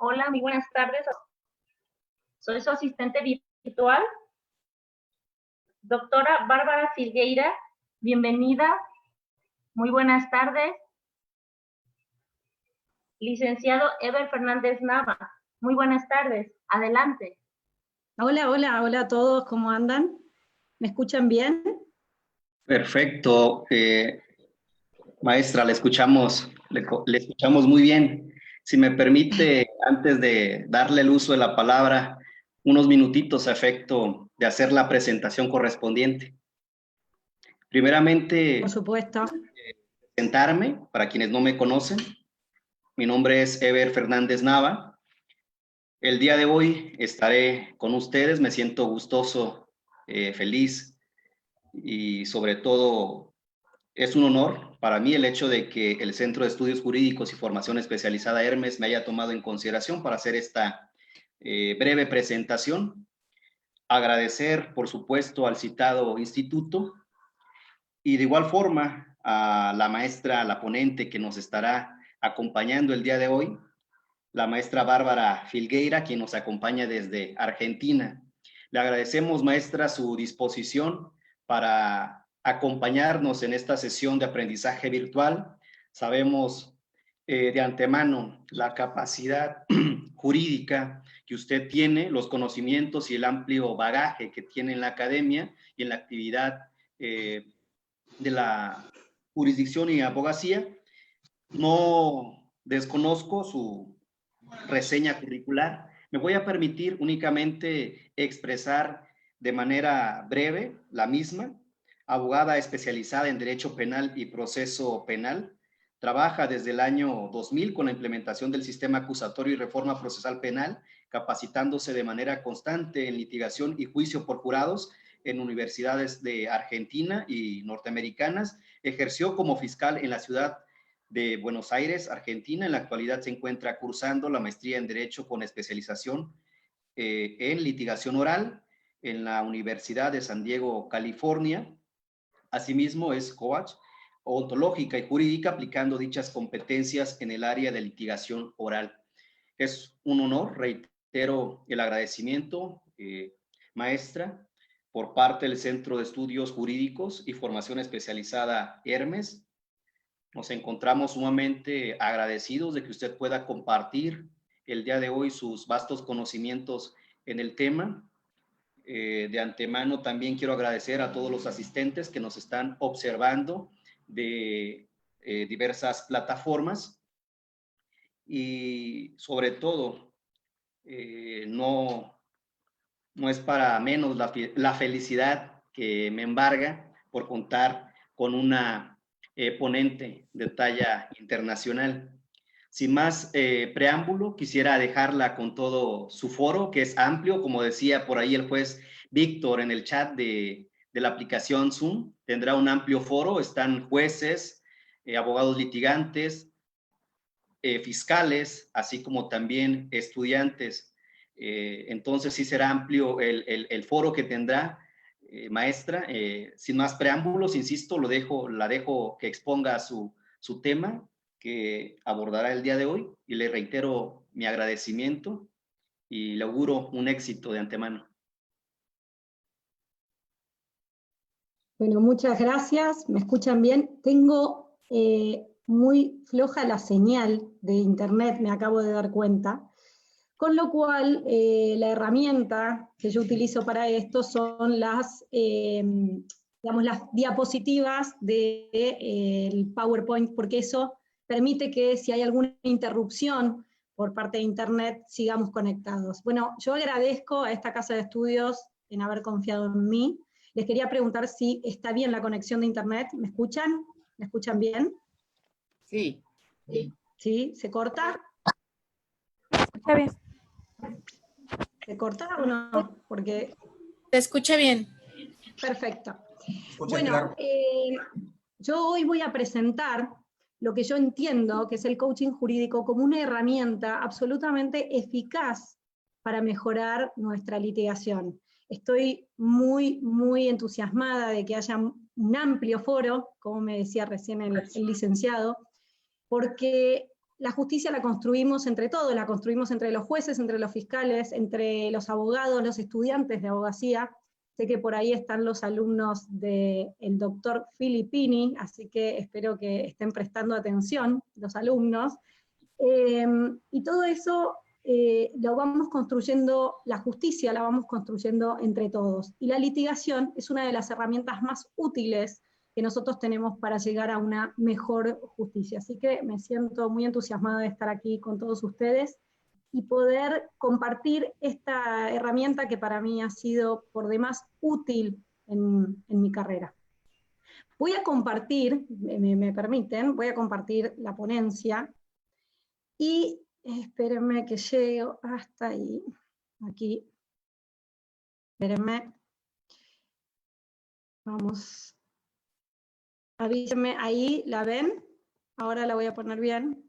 Hola, muy buenas tardes. Soy su asistente virtual, doctora Bárbara Filgueira. Bienvenida. Muy buenas tardes. Licenciado Eber Fernández Nava. Muy buenas tardes. Adelante. Hola a todos, ¿cómo andan? ¿Me escuchan bien? Perfecto. Maestra, le escuchamos muy bien. Si me permite, antes de darle el uso de la palabra, unos minutitos a efecto de hacer la presentación correspondiente. Primeramente, Por supuesto. presentarme, para quienes no me conocen. Mi nombre es Eber Fernández Nava. El día de hoy estaré con ustedes, me siento gustoso, feliz y sobre todo es un honor para mí el hecho de que el Centro de Estudios Jurídicos y Formación Especializada Hermes me haya tomado en consideración para hacer esta breve presentación. Agradecer, por supuesto, al citado instituto y de igual forma a la maestra, la ponente que nos estará acompañando el día de hoy, la maestra Bárbara Filgueira, quien nos acompaña desde Argentina. Le agradecemos, maestra, su disposición para acompañarnos en esta sesión de aprendizaje virtual. Sabemos de antemano la capacidad jurídica que usted tiene, los conocimientos y el amplio bagaje que tiene en la academia y en la actividad de la jurisdicción y abogacía. No desconozco su reseña curricular. Me voy a permitir únicamente expresar de manera breve la misma. Abogada especializada en Derecho Penal y Proceso Penal. Trabaja desde el año 2000 con la implementación del sistema acusatorio y reforma procesal penal, capacitándose de manera constante en litigación y juicio por jurados en universidades de Argentina y norteamericanas. Ejerció como fiscal en la ciudad de Buenos Aires, Argentina. En la actualidad se encuentra cursando la maestría en Derecho con especialización en litigación oral en la Universidad de San Diego, California. Asimismo, es coach ontológica y jurídica aplicando dichas competencias en el área de litigación oral. Es un honor, reitero el agradecimiento, maestra, por parte del Centro de Estudios Jurídicos y Formación Especializada Hermes. Nos encontramos sumamente agradecidos de que usted pueda compartir el día de hoy sus vastos conocimientos en el tema. De antemano también quiero agradecer a todos los asistentes que nos están observando de diversas plataformas y sobre todo no es para menos la felicidad que me embarga por contar con una ponente de talla internacional. Sin más preámbulo, quisiera dejarla con todo su foro, que es amplio, como decía por ahí el juez Víctor en el chat de la aplicación Zoom. Tendrá un amplio foro, están jueces, abogados litigantes, fiscales, así como también estudiantes. Entonces sí será amplio el foro que tendrá, maestra. Sin más preámbulos, insisto, la dejo que exponga su tema que abordará el día de hoy y le reitero mi agradecimiento y le auguro un éxito de antemano. Bueno, muchas gracias. ¿Me escuchan bien? Tengo muy floja la señal de internet, me acabo de dar cuenta. Con lo cual, la herramienta que yo utilizo para esto son las diapositivas del PowerPoint, porque eso permite que si hay alguna interrupción por parte de internet, sigamos conectados. Bueno, yo agradezco a esta casa de estudios en haber confiado en mí. Les quería preguntar si está bien la conexión de internet. ¿Me escuchan? ¿Me escuchan bien? Sí. ¿Sí? ¿Se corta? Está bien. ¿Se corta o no? Porque... Te escucha bien. Perfecto. Bueno, claro. Yo hoy voy a presentar lo que yo entiendo que es el coaching jurídico como una herramienta absolutamente eficaz para mejorar nuestra litigación. Estoy muy entusiasmada de que haya un amplio foro, como me decía recién el licenciado, porque la justicia la construimos entre todos, la construimos entre los jueces, entre los fiscales, entre los abogados, los estudiantes de abogacía. Sé que por ahí están los alumnos del doctor Filippini, así que espero que estén prestando atención los alumnos. Y todo eso lo vamos construyendo, la justicia la vamos construyendo entre todos. Y la litigación es una de las herramientas más útiles que nosotros tenemos para llegar a una mejor justicia. Así que me siento muy entusiasmada de estar aquí con todos ustedes y poder compartir esta herramienta que para mí ha sido por demás útil en mi carrera. Voy a compartir, me permiten, voy a compartir la ponencia y espérenme que llego hasta ahí, aquí, espérenme, vamos, avísenme, ahí, ¿la ven? Ahora la voy a poner bien.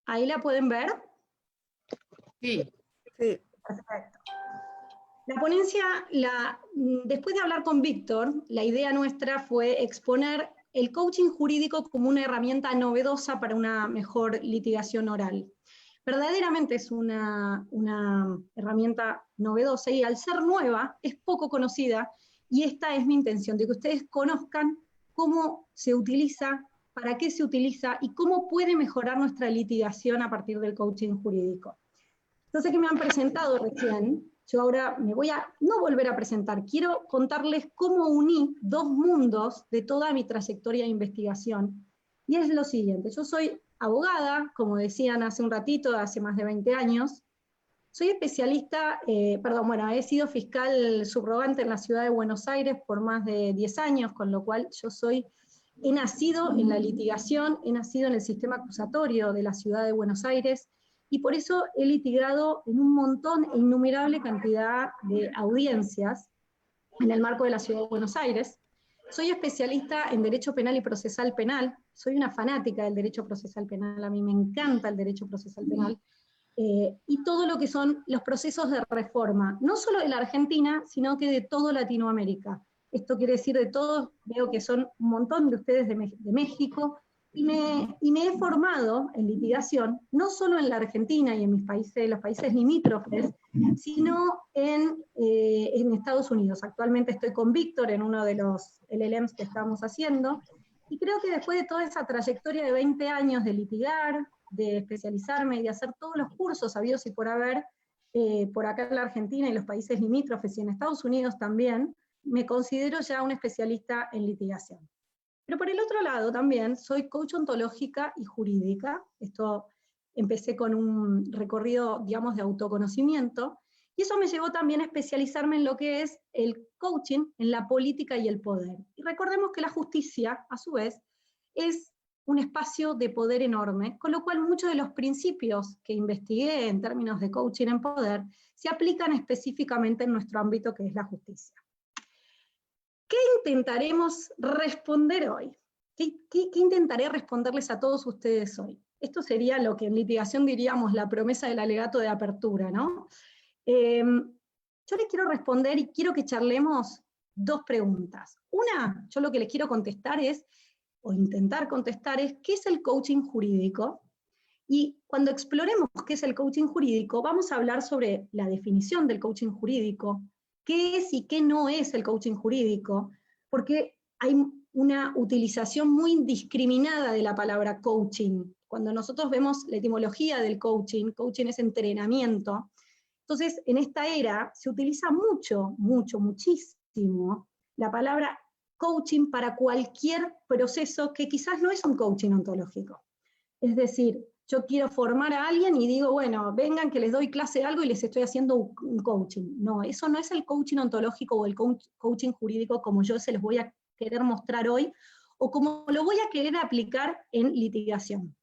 ¿Ahí la pueden ver? Sí. Sí. Perfecto. La ponencia, después de hablar con Víctor, la idea nuestra fue exponer el coaching jurídico como una herramienta novedosa para una mejor litigación oral. Verdaderamente es una herramienta novedosa y al ser nueva es poco conocida y esta es mi intención, de que ustedes conozcan cómo se utiliza, para qué se utiliza y cómo puede mejorar nuestra litigación a partir del coaching jurídico. Entonces, que me han presentado recién, yo ahora me voy a no volver a presentar, quiero contarles cómo uní dos mundos de toda mi trayectoria de investigación. Y es lo siguiente, yo soy abogada, como decían hace un ratito, hace más de 20 años, soy especialista, he sido fiscal subrogante en la ciudad de Buenos Aires por más de 10 años, con lo cual he nacido en la litigación, he nacido en el sistema acusatorio de la ciudad de Buenos Aires, y por eso he litigado en un montón e innumerable cantidad de audiencias en el marco de la ciudad de Buenos Aires. Soy especialista en Derecho Penal y Procesal Penal, soy una fanática del Derecho Procesal Penal, a mí me encanta el Derecho Procesal Penal, y todo lo que son los procesos de reforma, no solo de la Argentina, sino que de toda Latinoamérica. Esto quiere decir de todos, veo que son un montón de ustedes de México, y me he formado en litigación, no solo en la Argentina y en mis países, los países limítrofes, sino en Estados Unidos. Actualmente estoy con Víctor en uno de los LLMs que estamos haciendo, y creo que después de toda esa trayectoria de 20 años de litigar, de especializarme y de hacer todos los cursos habidos y por haber, por acá en la Argentina y los países limítrofes y en Estados Unidos también, me considero ya un especialista en litigación. Pero por el otro lado también soy coach ontológica y jurídica. Esto empecé con un recorrido, digamos, de autoconocimiento, y eso me llevó también a especializarme en lo que es el coaching en la política y el poder. Y recordemos que la justicia, a su vez, es un espacio de poder enorme, con lo cual muchos de los principios que investigué en términos de coaching en poder se aplican específicamente en nuestro ámbito, que es la justicia. ¿Qué intentaremos responder hoy? ¿Qué intentaré responderles a todos ustedes hoy? Esto sería lo que en litigación diríamos la promesa del alegato de apertura, ¿no? Yo les quiero responder y quiero que charlemos dos preguntas. Una, yo lo que les quiero contestar es, o intentar contestar es, ¿qué es el coaching jurídico? Y cuando exploremos qué es el coaching jurídico, vamos a hablar sobre la definición del coaching jurídico, qué es y qué no es el coaching jurídico, porque hay una utilización muy indiscriminada de la palabra coaching. Cuando nosotros vemos la etimología del coaching, coaching es entrenamiento, entonces en esta era se utiliza muchísimo la palabra coaching para cualquier proceso que quizás no es un coaching ontológico. Es decir, yo quiero formar a alguien y digo, bueno, vengan que les doy clase de algo y les estoy haciendo un coaching. No, eso no es el coaching ontológico o el coaching jurídico como yo se los voy a querer mostrar hoy, o como lo voy a querer aplicar en litigación.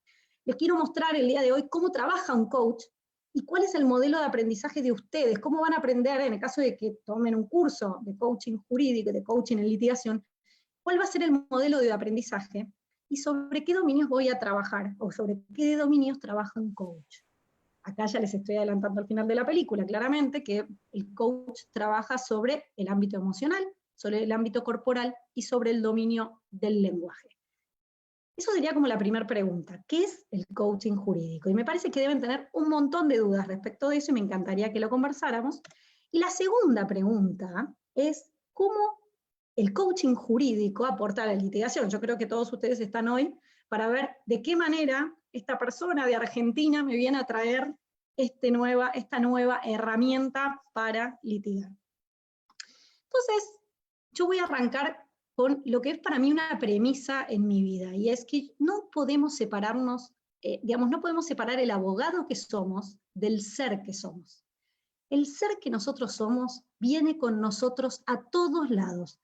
Les quiero mostrar el día de hoy cómo trabaja un coach y cuál es el modelo de aprendizaje de ustedes, cómo van a aprender en el caso de que tomen un curso de coaching jurídico, de coaching en litigación, cuál va a ser el modelo de aprendizaje, y sobre qué dominios voy a trabajar, o sobre qué dominios trabaja un coach. Acá ya les estoy adelantando al final de la película, claramente, que el coach trabaja sobre el ámbito emocional, sobre el ámbito corporal, y sobre el dominio del lenguaje. Eso sería como la primera pregunta. ¿Qué es el coaching jurídico? Y me parece que deben tener un montón de dudas respecto de eso y me encantaría que lo conversáramos. Y la segunda pregunta es cómo el coaching jurídico aporta a la litigación. Yo creo que todos ustedes están hoy para ver de qué manera esta persona de Argentina me viene a traer esta nueva herramienta para litigar. Entonces, yo voy a arrancar con lo que es para mí una premisa en mi vida, y es que no podemos separarnos, no podemos separar el abogado que somos del ser que somos. El ser que nosotros somos viene con nosotros a todos lados.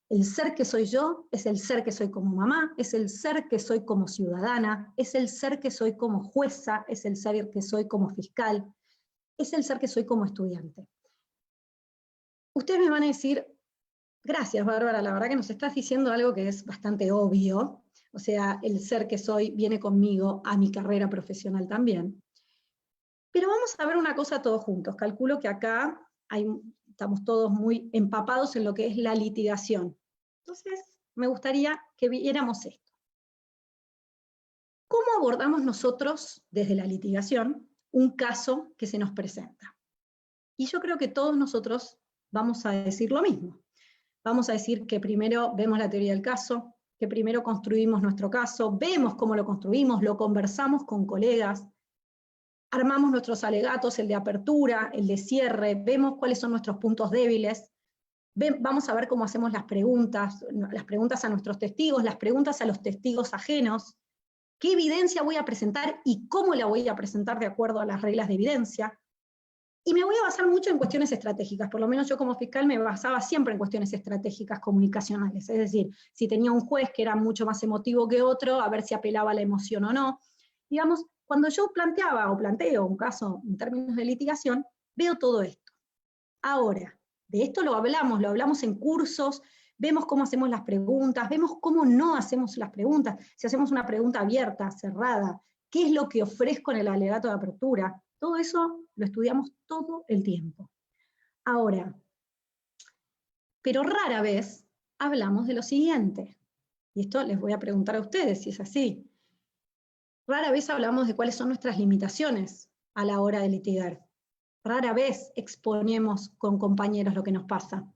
El ser que soy yo es el ser que soy como mamá, es el ser que soy como ciudadana, es el ser que soy como jueza, es el ser que soy como fiscal, es el ser que soy como estudiante. Ustedes me van a decir, gracias, Bárbara, la verdad que nos estás diciendo algo que es bastante obvio, o sea, el ser que soy viene conmigo a mi carrera profesional también. Pero vamos a ver una cosa todos juntos. Calculo que acá estamos todos muy empapados en lo que es la litigación. Entonces, me gustaría que viéramos esto. ¿Cómo abordamos nosotros, desde la litigación, un caso que se nos presenta? Y yo creo que todos nosotros vamos a decir lo mismo. Vamos a decir que primero vemos la teoría del caso, que primero construimos nuestro caso, vemos cómo lo construimos, lo conversamos con colegas, armamos nuestros alegatos, el de apertura, el de cierre, vemos cuáles son nuestros puntos débiles, vamos a ver cómo hacemos las preguntas a nuestros testigos, las preguntas a los testigos ajenos, qué evidencia voy a presentar y cómo la voy a presentar de acuerdo a las reglas de evidencia. Y me voy a basar mucho en cuestiones estratégicas, por lo menos yo como fiscal me basaba siempre en cuestiones estratégicas comunicacionales, es decir, si tenía un juez que era mucho más emotivo que otro, a ver si apelaba a la emoción o no. Digamos, cuando yo planteaba o planteo un caso en términos de litigación, veo todo esto. Ahora, de esto lo hablamos en cursos, vemos cómo hacemos las preguntas, vemos cómo no hacemos las preguntas, si hacemos una pregunta abierta, cerrada, qué es lo que ofrezco en el alegato de apertura. Todo eso lo estudiamos todo el tiempo. Ahora, pero rara vez hablamos de lo siguiente, y esto les voy a preguntar a ustedes si es así. Rara vez hablamos de cuáles son nuestras limitaciones a la hora de litigar. Rara vez exponemos con compañeros lo que nos pasa.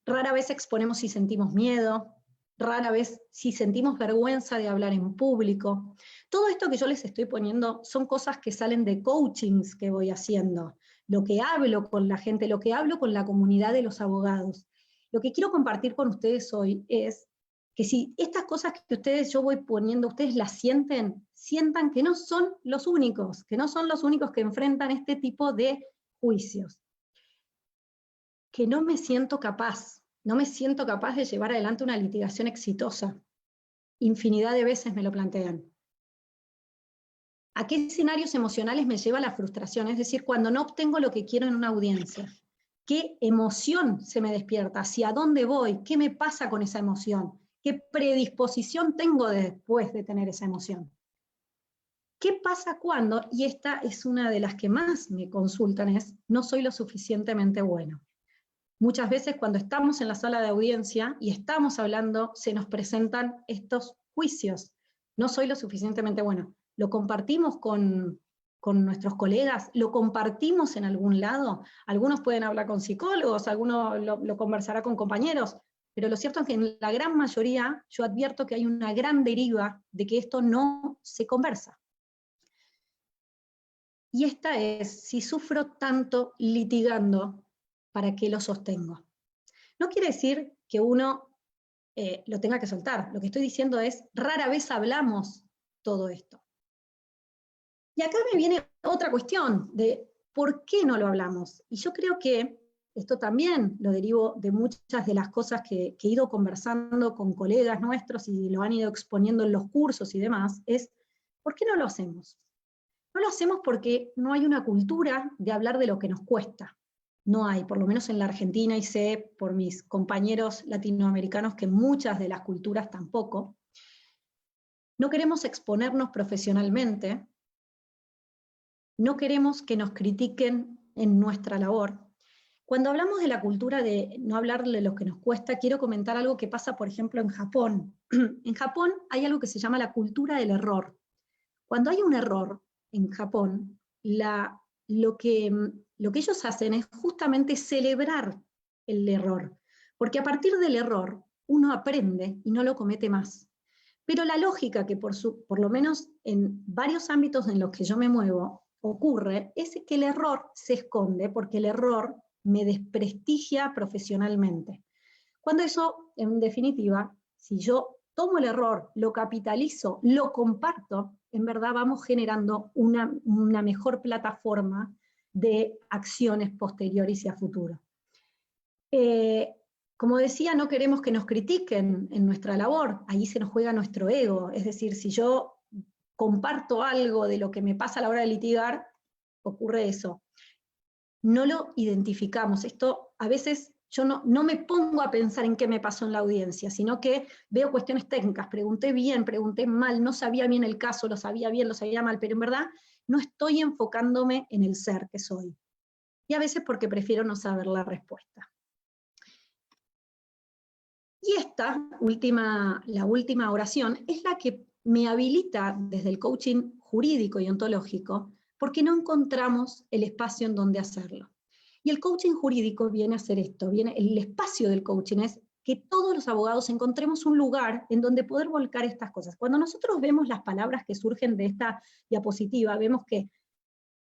Rara vez exponemos si sentimos miedo, rara vez si sentimos vergüenza de hablar en público. Todo esto que yo les estoy poniendo son cosas que salen de coachings que voy haciendo, lo que hablo con la gente, lo que hablo con la comunidad de los abogados. Lo que quiero compartir con ustedes hoy es que si estas cosas que yo voy poniendo, ustedes las sientan que no son los únicos, que enfrentan este tipo de juicios. Que no me siento capaz de llevar adelante una litigación exitosa. Infinidad de veces me lo plantean. ¿A qué escenarios emocionales me lleva la frustración? Es decir, cuando no obtengo lo que quiero en una audiencia. ¿Qué emoción se me despierta? ¿Hacia dónde voy? ¿Qué me pasa con esa emoción? ¿Qué predisposición tengo después de tener esa emoción? ¿Qué pasa cuando, y esta es una de las que más me consultan, es no soy lo suficientemente bueno? Muchas veces cuando estamos en la sala de audiencia y estamos hablando, se nos presentan estos juicios. No soy lo suficientemente bueno. Lo compartimos con nuestros colegas, lo compartimos en algún lado. Algunos pueden hablar con psicólogos, algunos lo conversará con compañeros, pero lo cierto es que en la gran mayoría yo advierto que hay una gran deriva de que esto no se conversa. Y esta es, si sufro tanto litigando, ¿para qué lo sostengo? No quiere decir que uno lo tenga que soltar. Lo que estoy diciendo es, rara vez hablamos todo esto. Y acá me viene otra cuestión de por qué no lo hablamos. Y yo creo que esto también lo derivo de muchas de las cosas que he ido conversando con colegas nuestros y lo han ido exponiendo en los cursos y demás, es ¿por qué no lo hacemos? No lo hacemos porque no hay una cultura de hablar de lo que nos cuesta. No hay, por lo menos en la Argentina, y sé por mis compañeros latinoamericanos que muchas de las culturas tampoco. No queremos exponernos profesionalmente, no queremos que nos critiquen en nuestra labor, Cuando hablamos de la cultura de no hablar de lo que nos cuesta, quiero comentar algo que pasa, por ejemplo, en Japón. En Japón hay algo que se llama la cultura del error. Cuando hay un error en Japón, lo que ellos hacen es justamente celebrar el error, porque a partir del error uno aprende y no lo comete más. Pero la lógica que por lo menos en varios ámbitos en los que yo me muevo ocurre es que el error se esconde porque el error me desprestigia profesionalmente. Cuando eso, en definitiva, si yo tomo el error, lo capitalizo, lo comparto, en verdad vamos generando una mejor plataforma de acciones posteriores y a futuro. Como decía, no queremos que nos critiquen en nuestra labor, ahí se nos juega nuestro ego, es decir, si yo comparto algo de lo que me pasa a la hora de litigar, ocurre eso. No lo identificamos, esto a veces yo no me pongo a pensar en qué me pasó en la audiencia, sino que veo cuestiones técnicas, pregunté bien, pregunté mal, no sabía bien el caso, lo sabía bien, lo sabía mal, pero en verdad no estoy enfocándome en el ser que soy. Y a veces porque prefiero no saber la respuesta. Y la última oración es la que me habilita desde el coaching jurídico y ontológico, porque no encontramos el espacio en donde hacerlo. Y el coaching jurídico viene a hacer esto, el espacio del coaching es que todos los abogados encontremos un lugar en donde poder volcar estas cosas. Cuando nosotros vemos las palabras que surgen de esta diapositiva, vemos que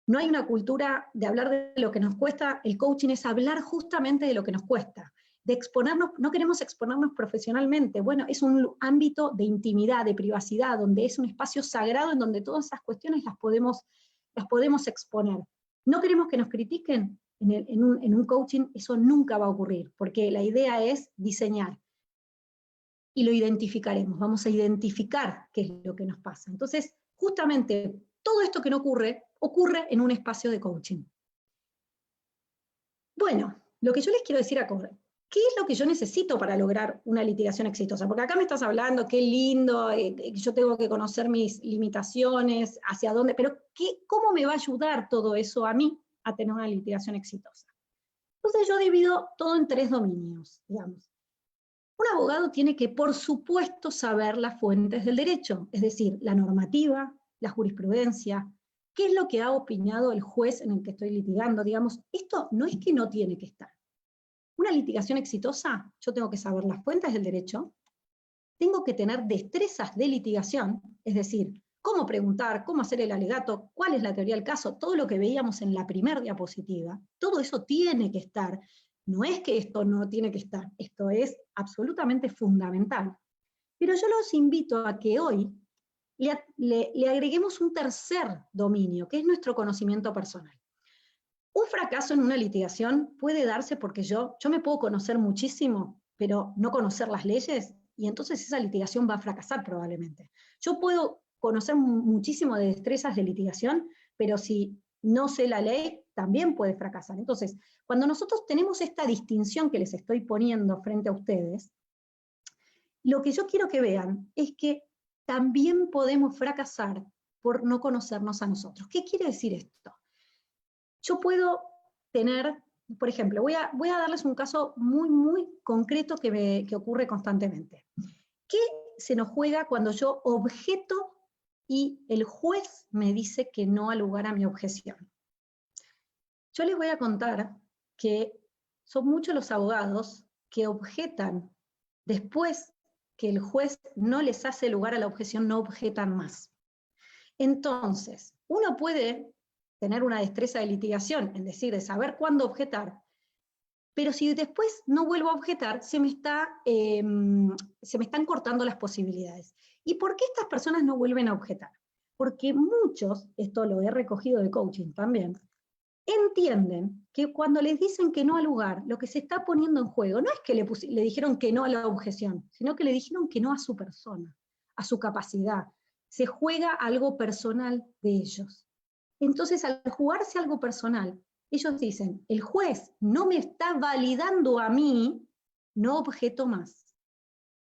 no hay una cultura de hablar de lo que nos cuesta, el coaching es hablar justamente de lo que nos cuesta, de exponernos, no queremos exponernos profesionalmente, bueno, es un ámbito de intimidad, de privacidad, donde es un espacio sagrado en donde todas esas cuestiones las podemos exponer. No queremos que nos critiquen, en un coaching eso nunca va a ocurrir, porque la idea es diseñar, y lo identificaremos, vamos a identificar qué es lo que nos pasa. Entonces, justamente, todo esto que no ocurre en un espacio de coaching. Bueno, lo que yo les quiero decir acá, ¿qué es lo que yo necesito para lograr una litigación exitosa? Porque acá me estás hablando, qué lindo, yo tengo que conocer mis limitaciones, hacia dónde, pero ¿cómo me va a ayudar todo eso a mí a tener una litigación exitosa? Entonces yo divido todo en 3 dominios, digamos. Un abogado tiene que, por supuesto, saber las fuentes del derecho, es decir, la normativa, la jurisprudencia, qué es lo que ha opinado el juez en el que estoy litigando, digamos, esto no es que no tiene que estar. Una litigación exitosa, yo tengo que saber las fuentes del derecho, tengo que tener destrezas de litigación, es decir, cómo preguntar, cómo hacer el alegato, cuál es la teoría del caso, todo lo que veíamos en la primera diapositiva, todo eso tiene que estar. No es que esto no tiene que estar, esto es absolutamente fundamental. Pero yo los invito a que hoy le agreguemos un tercer dominio, que es nuestro conocimiento personal. Un fracaso en una litigación puede darse porque yo me puedo conocer muchísimo, pero no conocer las leyes, y entonces esa litigación va a fracasar probablemente. Yo puedo conocer muchísimo de destrezas de litigación, pero si no sé la ley, también puede fracasar. Entonces, cuando nosotros tenemos esta distinción que les estoy poniendo frente a ustedes, lo que yo quiero que vean es que también podemos fracasar por no conocernos a nosotros. ¿Qué quiere decir esto? Yo puedo tener, por ejemplo, voy a darles un caso muy, muy concreto que ocurre constantemente. ¿Qué se nos juega cuando yo objeto y el juez me dice que no al lugar a mi objeción? Yo les voy a contar que son muchos los abogados que objetan después que el juez no les hace lugar a la objeción, no objetan más. Entonces, uno puede tener una destreza de litigación, es decir, de saber cuándo objetar, pero si después no vuelvo a objetar, se me están cortando las posibilidades. ¿Y por qué estas personas no vuelven a objetar? Porque muchos, esto lo he recogido de coaching también, entienden que cuando les dicen que no al lugar, lo que se está poniendo en juego no es que le dijeron que no a la objeción, sino que le dijeron que no a su persona, a su capacidad. Se juega algo personal de ellos. Entonces, al jugarse algo personal, ellos dicen, el juez no me está validando a mí, no objeto más.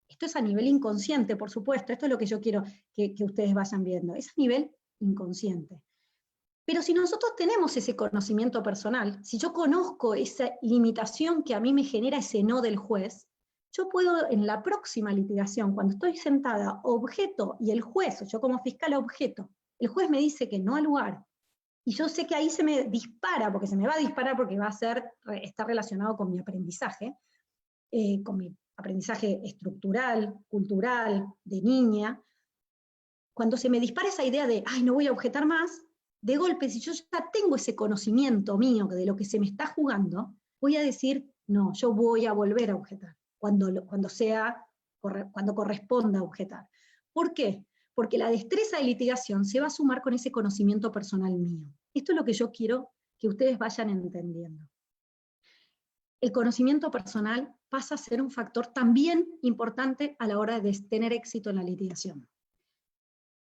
Esto es a nivel inconsciente, por supuesto, esto es lo que yo quiero que ustedes vayan viendo, es a nivel inconsciente. Pero si nosotros tenemos ese conocimiento personal, si yo conozco esa limitación que a mí me genera ese no del juez, yo puedo en la próxima litigación, cuando estoy sentada, objeto, y el juez, o yo como fiscal objeto, el juez me dice que no al lugar, y yo sé que ahí se me dispara, porque se me va a disparar porque va a ser, está relacionado con mi aprendizaje estructural, cultural, de niña. Cuando se me dispara esa idea de, ay, no voy a objetar más, de golpe, si yo ya tengo ese conocimiento mío de lo que se me está jugando, voy a decir, no, yo voy a volver a objetar, cuando corresponda objetar. ¿Por qué? Porque la destreza de litigación se va a sumar con ese conocimiento personal mío. Esto es lo que yo quiero que ustedes vayan entendiendo. El conocimiento personal pasa a ser un factor también importante a la hora de tener éxito en la litigación.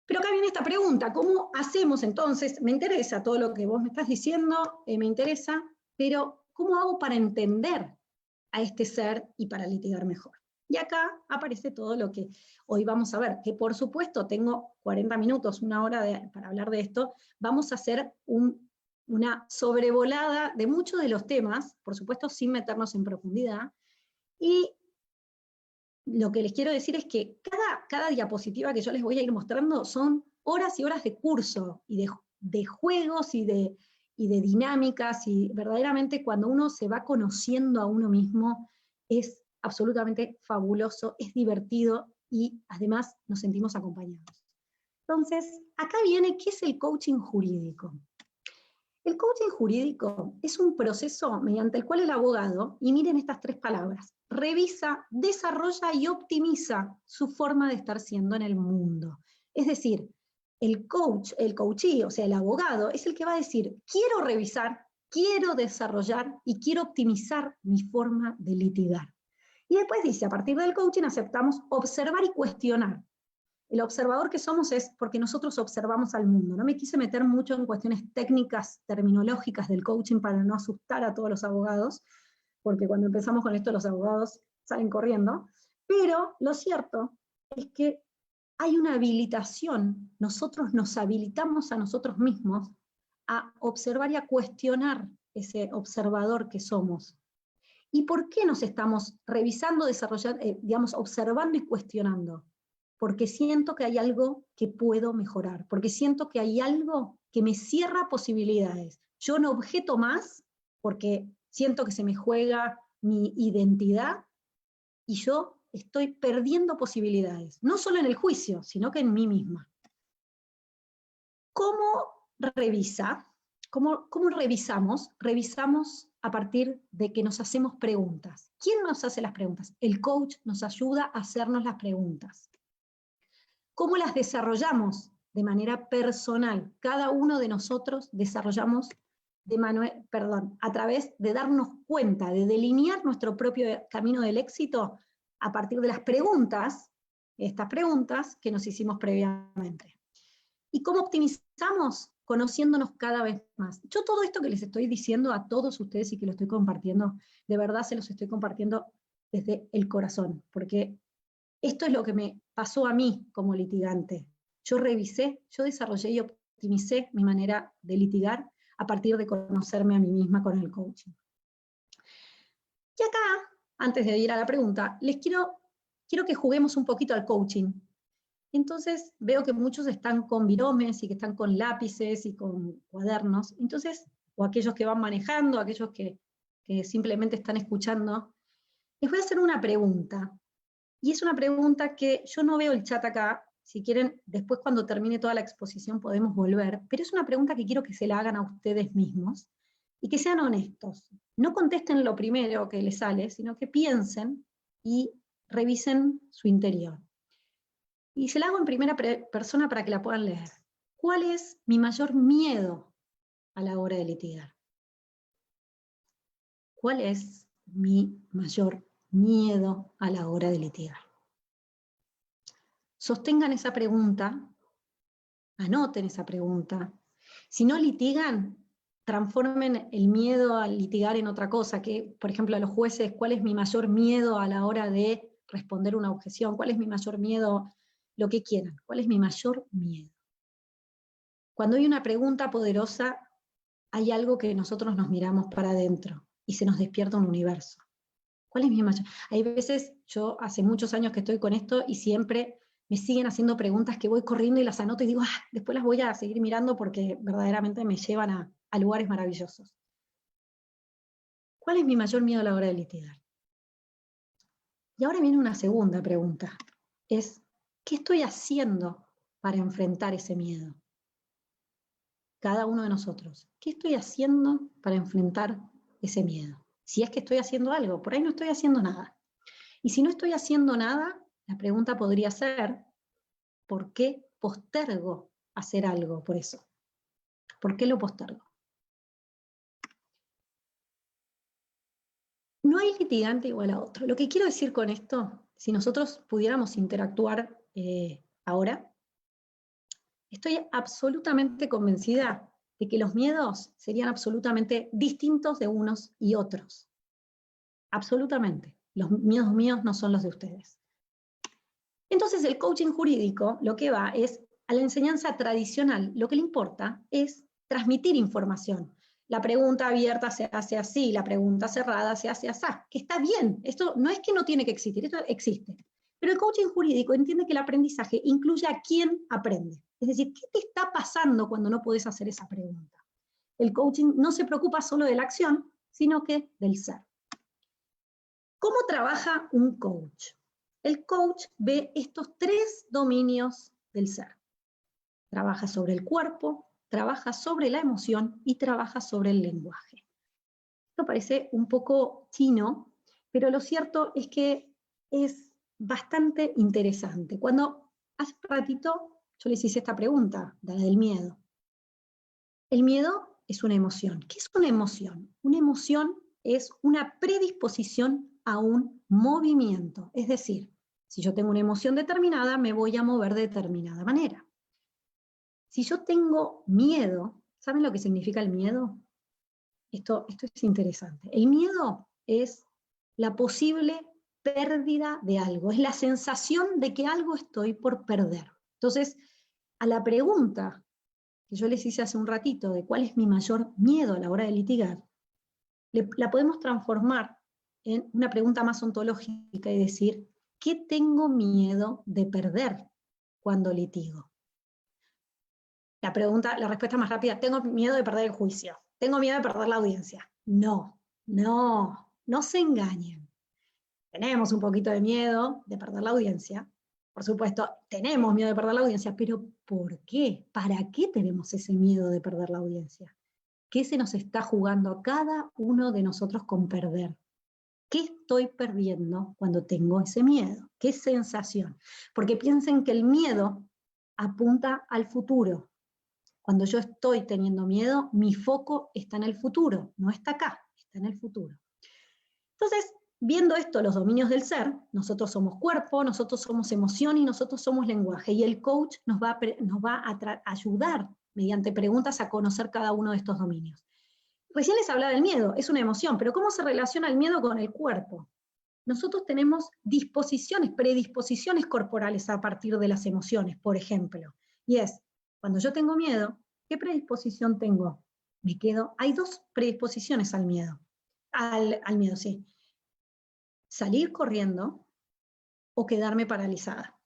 Pero acá viene esta pregunta, ¿cómo hacemos entonces? Me interesa todo lo que vos me estás diciendo, me interesa, pero ¿cómo hago para entender a este ser y para litigar mejor? Y acá aparece todo lo que hoy vamos a ver, que por supuesto tengo 40 minutos, una hora para hablar de esto, vamos a hacer una sobrevolada de muchos de los temas, por supuesto sin meternos en profundidad, y lo que les quiero decir es que cada diapositiva que yo les voy a ir mostrando son horas y horas de curso, y de juegos, y de dinámicas, y verdaderamente cuando uno se va conociendo a uno mismo, es absolutamente fabuloso, es divertido, y además nos sentimos acompañados. Entonces, acá viene, ¿qué es el coaching jurídico? El coaching jurídico es un proceso mediante el cual el abogado, y miren estas 3 palabras, revisa, desarrolla y optimiza su forma de estar siendo en el mundo. Es decir, el coachee, o sea, el abogado, es el que va a decir, quiero revisar, quiero desarrollar y quiero optimizar mi forma de litigar. Y después dice, a partir del coaching aceptamos observar y cuestionar. El observador que somos es porque nosotros observamos al mundo. No me quise meter mucho en cuestiones técnicas, terminológicas del coaching para no asustar a todos los abogados, porque cuando empezamos con esto los abogados salen corriendo, pero lo cierto es que hay una habilitación, nosotros nos habilitamos a nosotros mismos a observar y a cuestionar ese observador que somos. ¿Y por qué nos estamos revisando, desarrollando, observando y cuestionando? Porque siento que hay algo que puedo mejorar, porque siento que hay algo que me cierra posibilidades. Yo no objeto más porque siento que se me juega mi identidad y yo estoy perdiendo posibilidades, no solo en el juicio, sino que en mí misma. ¿Cómo revisa? ¿Cómo revisamos? Revisamos a partir de que nos hacemos preguntas. ¿Quién nos hace las preguntas? El coach nos ayuda a hacernos las preguntas. ¿Cómo las desarrollamos? De manera personal. Cada uno de nosotros desarrollamos a través de darnos cuenta, de delinear nuestro propio camino del éxito a partir de las preguntas, estas preguntas que nos hicimos previamente. ¿Y cómo optimizamos? Conociéndonos cada vez más. Yo todo esto que les estoy diciendo a todos ustedes y que lo estoy compartiendo, de verdad se los estoy compartiendo desde el corazón, porque esto es lo que me pasó a mí como litigante. Yo revisé, yo desarrollé y optimicé mi manera de litigar a partir de conocerme a mí misma con el coaching. Y acá, antes de ir a la pregunta, les quiero que juguemos un poquito al coaching. Entonces veo que muchos están con viromes y que están con lápices y con cuadernos, entonces, o aquellos que van manejando, aquellos que simplemente están escuchando, les voy a hacer una pregunta. Y es una pregunta que yo no veo el chat acá, si quieren, después cuando termine toda la exposición podemos volver, pero es una pregunta que quiero que se la hagan a ustedes mismos, y que sean honestos. No contesten lo primero que les sale, sino que piensen y revisen su interior. Y se la hago en primera persona para que la puedan leer. ¿Cuál es mi mayor miedo a la hora de litigar? ¿Cuál es mi mayor miedo a la hora de litigar? Sostengan esa pregunta, anoten esa pregunta. Si no litigan, transformen el miedo al litigar en otra cosa, que, por ejemplo, a los jueces, ¿cuál es mi mayor miedo a la hora de responder una objeción? ¿Cuál es mi mayor miedo? Lo que quieran. ¿Cuál es mi mayor miedo? Cuando hay una pregunta poderosa, hay algo que nosotros nos miramos para adentro y se nos despierta un universo. ¿Cuál es mi mayor? Hay veces, yo hace muchos años que estoy con esto y siempre me siguen haciendo preguntas que voy corriendo y las anoto y digo, después las voy a seguir mirando porque verdaderamente me llevan a lugares maravillosos. ¿Cuál es mi mayor miedo a la hora de litigar? Y ahora viene una segunda pregunta, es, ¿qué estoy haciendo para enfrentar ese miedo? Cada uno de nosotros, ¿qué estoy haciendo para enfrentar ese miedo? Si es que estoy haciendo algo, por ahí no estoy haciendo nada. Y si no estoy haciendo nada, la pregunta podría ser, ¿por qué postergo hacer algo por eso? ¿Por qué lo postergo? No hay litigante igual a otro. Lo que quiero decir con esto, si nosotros pudiéramos interactuar ahora, estoy absolutamente convencida de que los miedos serían absolutamente distintos de unos y otros. Absolutamente. Los miedos míos no son los de ustedes. Entonces el coaching jurídico lo que va es a la enseñanza tradicional. Lo que le importa es transmitir información. La pregunta abierta se hace así, la pregunta cerrada se hace así. Que está bien, esto no es que no tiene que existir, esto existe. Pero el coaching jurídico entiende que el aprendizaje incluye a quién aprende. Es decir, ¿qué te está pasando cuando no podés hacer esa pregunta? El coaching no se preocupa solo de la acción, sino que del ser. ¿Cómo trabaja un coach? El coach ve estos 3 dominios del ser. Trabaja sobre el cuerpo, trabaja sobre la emoción y trabaja sobre el lenguaje. Esto parece un poco chino, pero lo cierto es que es bastante interesante. Cuando hace un ratito yo les hice esta pregunta, la del miedo. El miedo es una emoción. ¿Qué es una emoción? Una emoción es una predisposición a un movimiento. Es decir, si yo tengo una emoción determinada, me voy a mover de determinada manera. Si yo tengo miedo, ¿saben lo que significa el miedo? Esto es interesante. El miedo es la posible pérdida de algo, es la sensación de que algo estoy por perder. Entonces, a la pregunta que yo les hice hace un ratito de cuál es mi mayor miedo a la hora de litigar, la podemos transformar en una pregunta más ontológica y decir, ¿qué tengo miedo de perder cuando litigo? La respuesta más rápida, tengo miedo de perder el juicio, tengo miedo de perder la audiencia. No se engañen. Tenemos un poquito de miedo de perder la audiencia, por supuesto, tenemos miedo de perder la audiencia, pero ¿por qué? ¿Para qué tenemos ese miedo de perder la audiencia? ¿Qué se nos está jugando a cada uno de nosotros con perder? ¿Qué estoy perdiendo cuando tengo ese miedo? ¿Qué sensación? Porque piensen que el miedo apunta al futuro. Cuando yo estoy teniendo miedo, mi foco está en el futuro, no está acá, está en el futuro. Entonces, viendo esto, los dominios del ser, nosotros somos cuerpo, nosotros somos emoción y nosotros somos lenguaje. Y el coach nos va a ayudar mediante preguntas a conocer cada uno de estos dominios. Recién les hablaba del miedo, es una emoción, pero ¿cómo se relaciona el miedo con el cuerpo? Nosotros tenemos predisposiciones corporales a partir de las emociones, por ejemplo. Y es, cuando yo tengo miedo, ¿qué predisposición tengo? Hay 2 predisposiciones al miedo. Al miedo, sí. Salir corriendo o quedarme paralizada.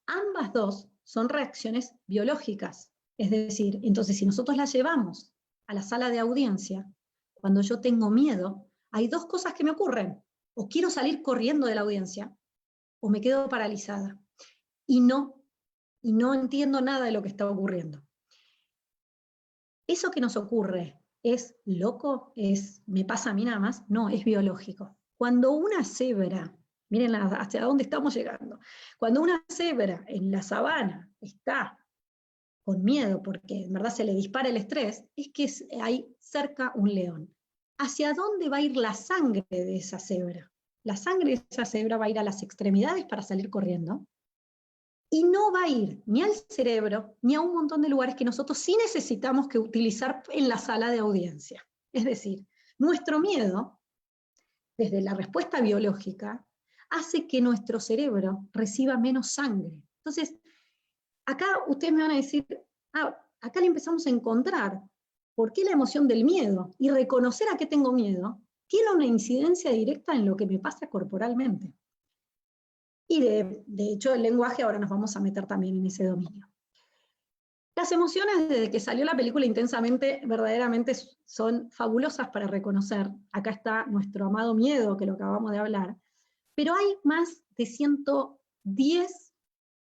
Ambas 2 son reacciones biológicas. Es decir, entonces si nosotros las llevamos a la sala de audiencia, cuando yo tengo miedo, hay 2 cosas que me ocurren. O quiero salir corriendo de la audiencia, o me quedo paralizada. Y no entiendo nada de lo que está ocurriendo. ¿Eso que nos ocurre es loco? ¿Me pasa a mí nada más? No, es biológico. Cuando una cebra, miren hacia dónde estamos llegando, cuando una cebra en la sabana está con miedo porque en verdad se le dispara el estrés, es que hay cerca un león. ¿Hacia dónde va a ir la sangre de esa cebra? La sangre de esa cebra va a ir a las extremidades para salir corriendo, y no va a ir ni al cerebro, ni a un montón de lugares que nosotros sí necesitamos que utilizar en la sala de audiencia. Es decir, nuestro miedo, desde la respuesta biológica, hace que nuestro cerebro reciba menos sangre. Entonces, acá ustedes me van a decir, acá le empezamos a encontrar por qué la emoción del miedo y reconocer a qué tengo miedo tiene una incidencia directa en lo que me pasa corporalmente. Y de hecho el lenguaje, ahora nos vamos a meter también en ese dominio. Las emociones, desde que salió la película Intensamente, verdaderamente son fabulosas para reconocer. Acá está nuestro amado miedo, que lo acabamos de hablar, pero hay más de 110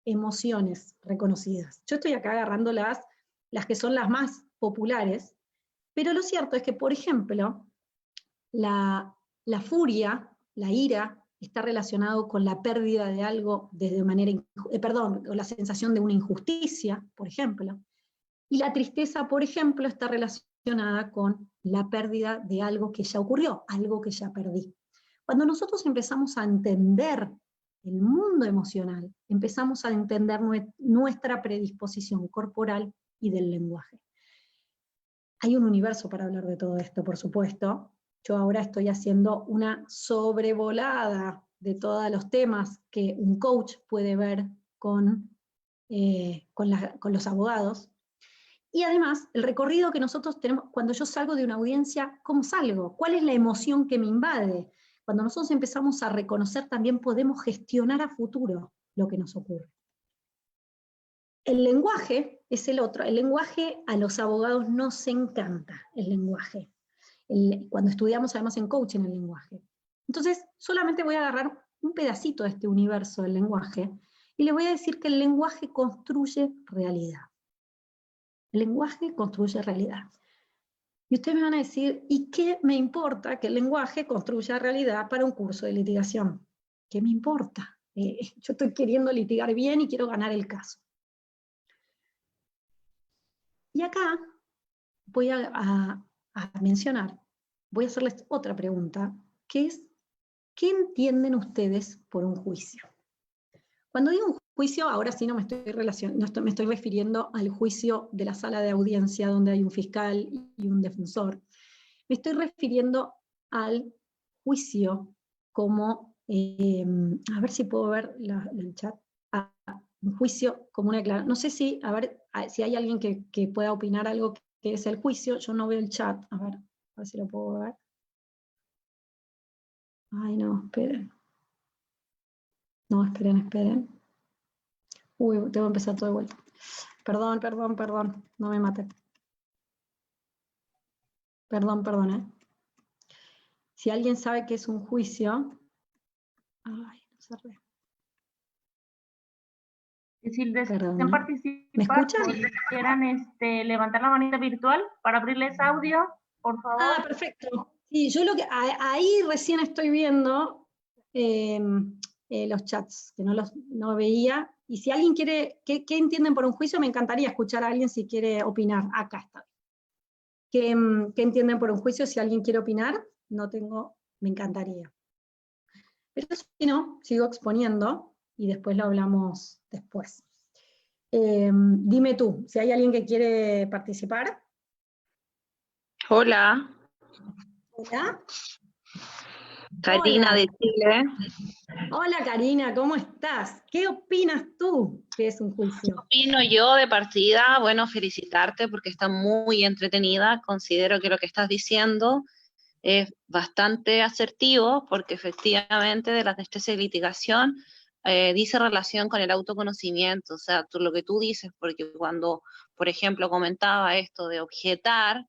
emociones reconocidas. Yo estoy acá agarrando las que son las más populares, pero lo cierto es que, por ejemplo, la furia, la ira, está relacionado con la pérdida de algo desde manera, con la sensación de una injusticia, por ejemplo. Y la tristeza, por ejemplo, está relacionada con la pérdida de algo que ya ocurrió, algo que ya perdí. Cuando nosotros empezamos a entender el mundo emocional, empezamos a entender nuestra predisposición corporal y del lenguaje. Hay un universo para hablar de todo esto, por supuesto. Yo ahora estoy haciendo una sobrevolada de todos los temas que un coach puede ver con los abogados. Y además, el recorrido que nosotros tenemos, cuando yo salgo de una audiencia, ¿cómo salgo? ¿Cuál es la emoción que me invade? Cuando nosotros empezamos a reconocer, también podemos gestionar a futuro lo que nos ocurre. El lenguaje es el otro. El lenguaje a los abogados nos encanta, el lenguaje. Cuando estudiamos además en coaching el lenguaje. Entonces, solamente voy a agarrar un pedacito de este universo del lenguaje y le voy a decir que el lenguaje construye realidad. El lenguaje construye realidad. Y ustedes me van a decir, ¿y qué me importa que el lenguaje construya realidad para un curso de litigación? ¿Qué me importa? Yo estoy queriendo litigar bien y quiero ganar el caso. Y acá voy a mencionar, voy a hacerles otra pregunta, que es, ¿qué entienden ustedes por un juicio? Cuando digo un juicio, ahora sí no me estoy refiriendo al juicio de la sala de audiencia donde hay un fiscal y un defensor. Me estoy refiriendo al juicio como, a ver si puedo ver el chat, un juicio como una declaración. No sé si, a ver si hay alguien que pueda opinar algo que es el juicio. Yo no veo el chat, a ver si lo puedo ver. Ay, no, esperen. No, esperen. Uy, tengo que empezar todo de vuelta. Perdón, no me maten. Perdón. Si alguien sabe qué es un juicio... Ay, no cerré. Si desean ¿Me participar, escuchan? si quieran levantar la manita virtual para abrirles audio, por favor. Ah, perfecto. Sí, yo ahí recién estoy viendo los chats, que no veía. Y si alguien quiere, ¿qué entienden por un juicio? Me encantaría escuchar a alguien si quiere opinar. Acá está. ¿Qué entienden por un juicio? Si alguien quiere opinar, me encantaría. Pero si no, sigo exponiendo y después lo hablamos después. Dime tú, si hay alguien que quiere participar. Hola. Hola. Karina Hola. de Chile. Hola Karina, ¿cómo estás? ¿Qué opinas tú que es un juicio? Opino yo de partida, bueno, felicitarte porque está muy entretenida. Considero que lo que estás diciendo es bastante asertivo porque efectivamente de la anestesia de litigación dice relación con el autoconocimiento, o sea, lo que tú dices, porque cuando, por ejemplo, comentaba esto de objetar,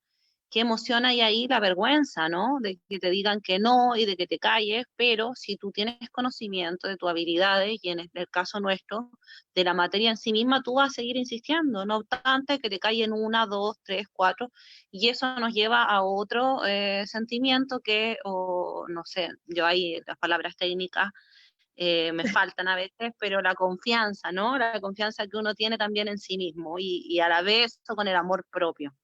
qué emoción hay ahí, la vergüenza, ¿no? De que te digan que no y de que te calles, pero si tú tienes conocimiento de tus habilidades, y en el caso nuestro, de la materia en sí misma, tú vas a seguir insistiendo, no obstante que te callen 1, 2, 3, 4, y eso nos lleva a otro sentimiento que, o no sé, yo ahí las palabras técnicas me faltan a veces, pero la confianza, ¿no? La confianza que uno tiene también en sí mismo y a la vez con el amor propio.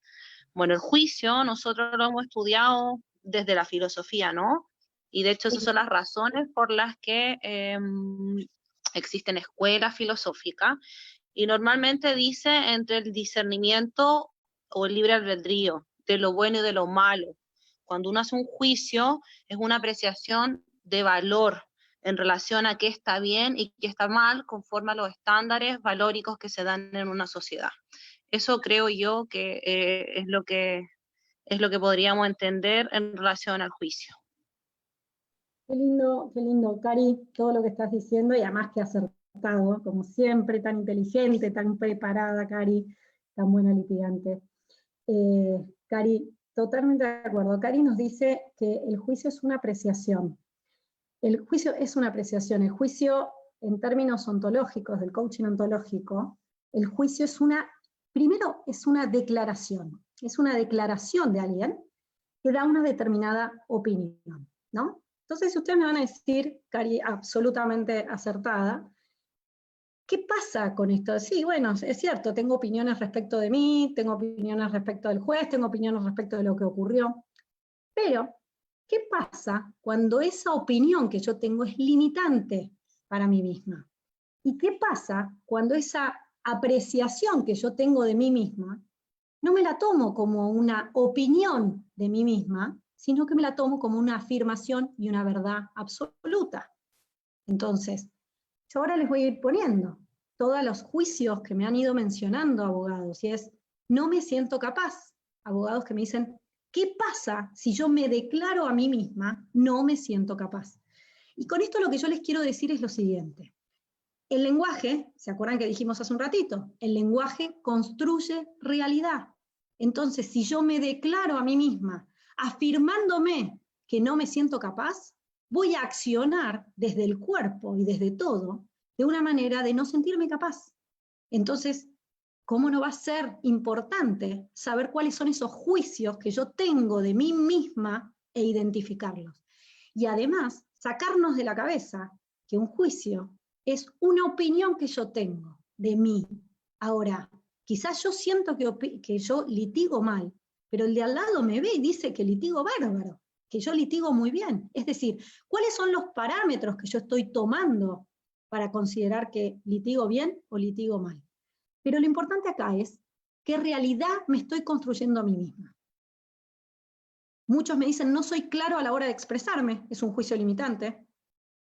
Bueno, el juicio nosotros lo hemos estudiado desde la filosofía, ¿no? Y de hecho esas son las razones por las que existen escuelas filosóficas y normalmente dice entre el discernimiento o el libre albedrío, de lo bueno y de lo malo. Cuando uno hace un juicio es una apreciación de valor en relación a qué está bien y qué está mal conforme a los estándares valóricos que se dan en una sociedad. Eso creo yo que es lo que podríamos entender en relación al juicio. Qué lindo, Cari, todo lo que estás diciendo, y además que acertado, como siempre, tan inteligente, tan preparada, Cari, tan buena litigante. Cari, totalmente de acuerdo. Cari nos dice que el juicio es una apreciación. El juicio es una apreciación. El juicio, en términos ontológicos, del coaching ontológico, el juicio es primero es una declaración. Es una declaración de alguien que da una determinada opinión, ¿no? Entonces, ustedes me van a decir, Cari, absolutamente acertada, ¿qué pasa con esto? Sí, bueno, es cierto, tengo opiniones respecto de mí, tengo opiniones respecto del juez, tengo opiniones respecto de lo que ocurrió, pero ¿qué pasa cuando esa opinión que yo tengo es limitante para mí misma? ¿Y qué pasa cuando esa apreciación que yo tengo de mí misma no me la tomo como una opinión de mí misma, sino que me la tomo como una afirmación y una verdad absoluta? Entonces, yo ahora les voy a ir poniendo todos los juicios que me han ido mencionando abogados, y es, no me siento capaz. Abogados que me dicen, ¿qué pasa si yo me declaro a mí misma, no me siento capaz? Y con esto lo que yo les quiero decir es lo siguiente. El lenguaje, ¿se acuerdan que dijimos hace un ratito? El lenguaje construye realidad. Entonces, si yo me declaro a mí misma, afirmándome que no me siento capaz, voy a accionar desde el cuerpo y desde todo, de una manera de no sentirme capaz. Entonces, ¿cómo no va a ser importante saber cuáles son esos juicios que yo tengo de mí misma e identificarlos? Y además, sacarnos de la cabeza que un juicio es una opinión que yo tengo de mí. Ahora, quizás yo siento que yo litigo mal, pero el de al lado me ve y dice que litigo bárbaro, que yo litigo muy bien. Es decir, ¿cuáles son los parámetros que yo estoy tomando para considerar que litigo bien o litigo mal? Pero lo importante acá es qué realidad me estoy construyendo a mí misma. Muchos me dicen, no soy claro a la hora de expresarme, es un juicio limitante.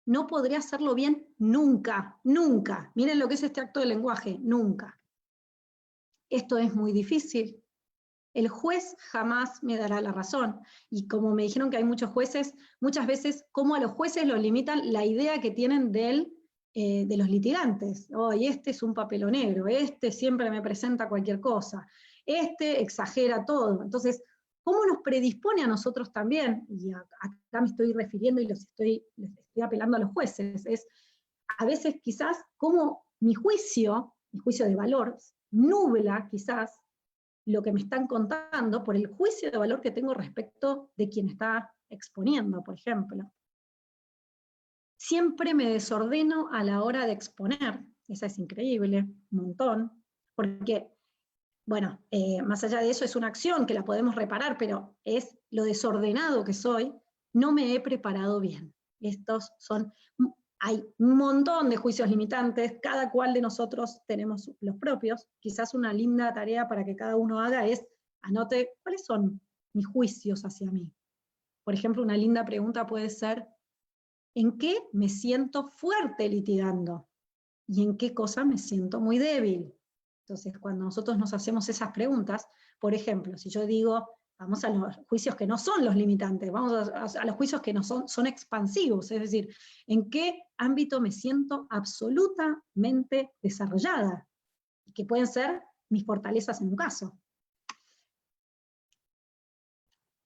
No podré hacerlo bien nunca, nunca. Miren lo que es este acto de lenguaje, nunca. Esto es muy difícil. El juez jamás me dará la razón. Y como me dijeron que hay muchos jueces, muchas veces, como a los jueces los limitan la idea que tienen de los litigantes. Oh, y este es un papelonero, este siempre me presenta cualquier cosa, este exagera todo. Entonces, ¿cómo nos predispone a nosotros también? Y acá me estoy refiriendo y les estoy apelando a los jueces. Es a veces quizás como mi juicio de valor, nubla quizás lo que me están contando por el juicio de valor que tengo respecto de quien está exponiendo, por ejemplo. Siempre me desordeno a la hora de exponer, esa es increíble, un montón, porque, bueno, más allá de eso es una acción que la podemos reparar, pero es lo desordenado que soy, no me he preparado bien. Hay un montón de juicios limitantes, cada cual de nosotros tenemos los propios. Quizás una linda tarea para que cada uno haga es, anote cuáles son mis juicios hacia mí. Por ejemplo, una linda pregunta puede ser, ¿en qué me siento fuerte litigando? ¿Y en qué cosa me siento muy débil? Entonces, cuando nosotros nos hacemos esas preguntas, por ejemplo, si yo digo, vamos a los juicios que no son los limitantes, vamos a los juicios que no son expansivos, es decir, ¿en qué ámbito me siento absolutamente desarrollada? Y que pueden ser mis fortalezas en un caso.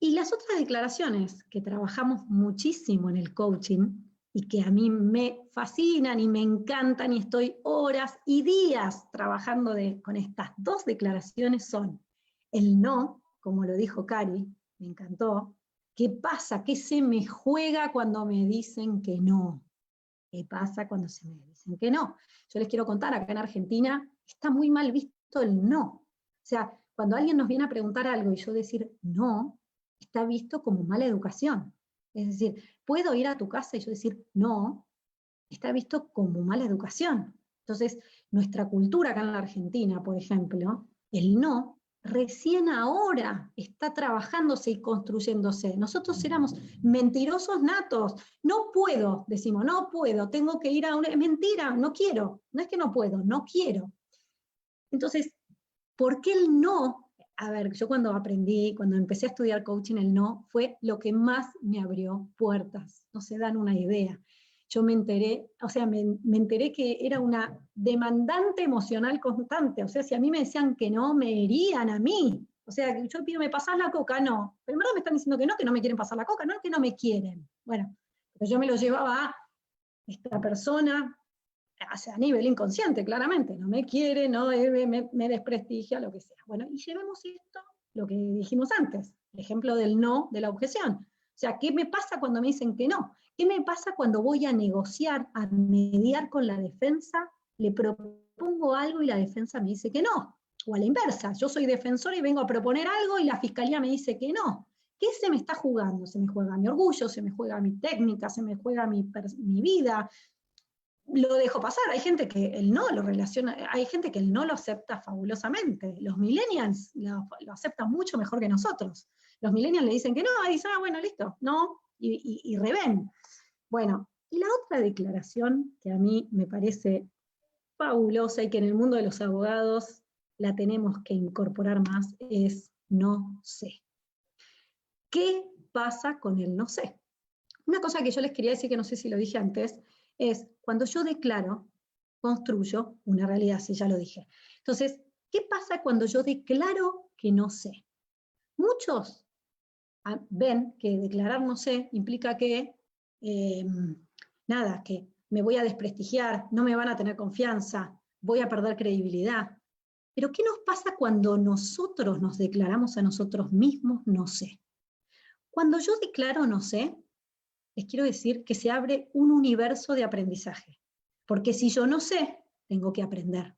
Y las otras declaraciones que trabajamos muchísimo en el coaching, y que a mí me fascinan y me encantan, y estoy horas y días trabajando con estas dos declaraciones, son el no, como lo dijo Cari, me encantó. ¿Qué pasa? ¿Qué se me juega cuando me dicen que no? ¿Qué pasa cuando se me dicen que no? Yo les quiero contar, acá en Argentina está muy mal visto el no. O sea, cuando alguien nos viene a preguntar algo y yo decir no, está visto como mala educación. Es decir, puedo ir a tu casa y yo decir no, está visto como mala educación. Entonces, nuestra cultura acá en la Argentina, por ejemplo, el no, recién ahora está trabajándose y construyéndose. Nosotros éramos mentirosos natos. No puedo, decimos, no puedo, tengo que ir a una... Mentira, no quiero. No es que no puedo, no quiero. Entonces, ¿Por qué el no? A ver, yo cuando empecé a estudiar coaching, el no fue lo que más me abrió puertas. No se dan una idea. Yo me enteré, o sea, me enteré que era una demandante emocional constante. O sea, si a mí me decían que no, me herían a mí. O sea, yo pido, ¿me pasás la coca? No. Pero en verdad me están diciendo que no me quieren pasar la coca, no que no me quieren. Bueno, pero yo me lo llevaba a esta persona, o sea, a nivel inconsciente, claramente, no me quiere, no me desprestigia, lo que sea. Bueno, y llevemos esto, lo que dijimos antes, el ejemplo del no, de la objeción. O sea, ¿qué me pasa cuando me dicen que no? ¿Qué me pasa cuando voy a negociar, a mediar con la defensa, le propongo algo y la defensa me dice que no? O a la inversa, yo soy defensora y vengo a proponer algo y la fiscalía me dice que no. ¿Qué se me está jugando? Se me juega mi orgullo, se me juega mi técnica, se me juega mi vida. Lo dejo pasar. Hay gente que el no lo relaciona, hay gente que el no lo acepta fabulosamente. Los millennials lo aceptan mucho mejor que nosotros. Los millennials le dicen que no, y dicen, bueno, listo, no, y reven. Bueno, y la otra declaración que a mí me parece fabulosa y que en el mundo de los abogados la tenemos que incorporar más es no sé. ¿Qué pasa con el no sé? Una cosa que yo les quería decir, que no sé si lo dije antes, es cuando yo declaro, construyo una realidad, si ya lo dije. Entonces, ¿qué pasa cuando yo declaro que no sé? Muchos ven que declarar no sé implica que, que me voy a desprestigiar, no me van a tener confianza, voy a perder credibilidad. Pero ¿qué nos pasa cuando nosotros nos declaramos a nosotros mismos no sé? Cuando yo declaro no sé, les quiero decir que se abre un universo de aprendizaje. Porque si yo no sé, tengo que aprender.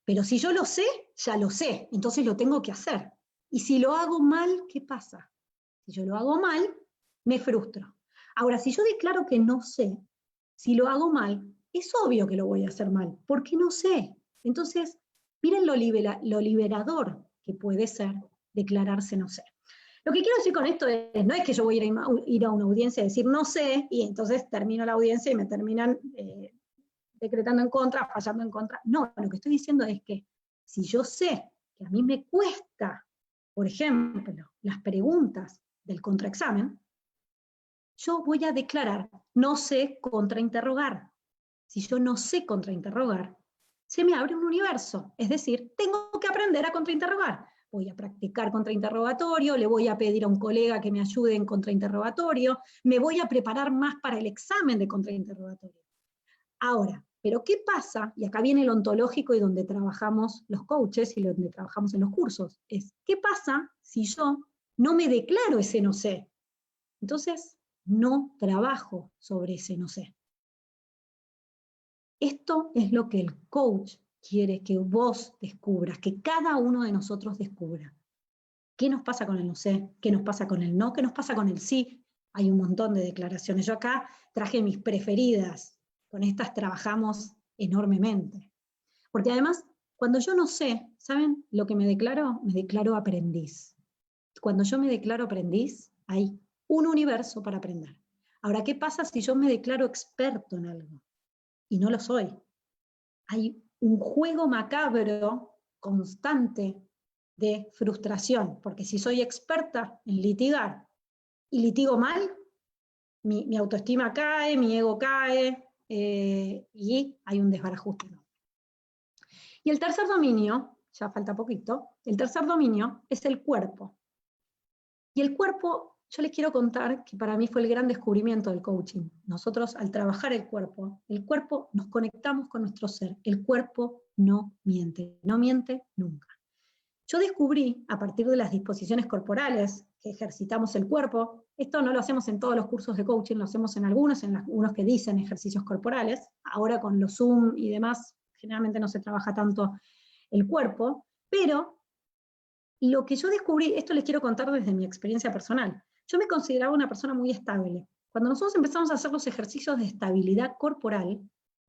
Pero si yo lo sé, ya lo sé, entonces lo tengo que hacer. Y si lo hago mal, ¿qué pasa? Si yo lo hago mal, me frustro. Ahora, si yo declaro que no sé, si lo hago mal, es obvio que lo voy a hacer mal, porque no sé. Entonces, miren lo liberador que puede ser declararse no sé. Lo que quiero decir con esto es, no es que yo voy a ir a una audiencia y decir no sé, y entonces termino la audiencia y me terminan decretando en contra, fallando en contra. No, lo que estoy diciendo es que si yo sé que a mí me cuesta, por ejemplo, las preguntas del contraexamen, yo voy a declarar no sé contrainterrogar. Si yo no sé contrainterrogar, se me abre un universo, es decir, tengo que aprender a contrainterrogar. Voy a practicar contrainterrogatorio, le voy a pedir a un colega que me ayude en contrainterrogatorio, me voy a preparar más para el examen de contrainterrogatorio. Ahora, ¿pero qué pasa? Y acá viene el ontológico y donde trabajamos los coaches y donde trabajamos en los cursos, es ¿qué pasa si yo no me declaro ese no sé? Entonces, no trabajo sobre ese no sé. Esto es lo que el coach quiere que vos descubras, que cada uno de nosotros descubra. ¿Qué nos pasa con el no sé? ¿Qué nos pasa con el no? ¿Qué nos pasa con el sí? Hay un montón de declaraciones. Yo acá traje mis preferidas. Con estas trabajamos enormemente. Porque además, cuando yo no sé, ¿saben lo que me declaro? Me declaro aprendiz. Cuando yo me declaro aprendiz, hay un universo para aprender. Ahora, ¿qué pasa si yo me declaro experto en algo? Y no lo soy. Hay un juego macabro constante de frustración, porque si soy experta en litigar y litigo mal, mi autoestima cae, mi ego cae, y hay un desbarajuste. Y el tercer dominio, ya falta poquito, el tercer dominio es el cuerpo. Y el cuerpo, yo les quiero contar que para mí fue el gran descubrimiento del coaching. Nosotros al trabajar el cuerpo nos conectamos con nuestro ser. El cuerpo no miente nunca. Yo descubrí, a partir de las disposiciones corporales que ejercitamos el cuerpo, esto no lo hacemos en todos los cursos de coaching, lo hacemos en algunos que dicen ejercicios corporales, ahora con los Zoom y demás, generalmente no se trabaja tanto el cuerpo, pero lo que yo descubrí, esto les quiero contar desde mi experiencia personal, yo me consideraba una persona muy estable. Cuando nosotros empezamos a hacer los ejercicios de estabilidad corporal,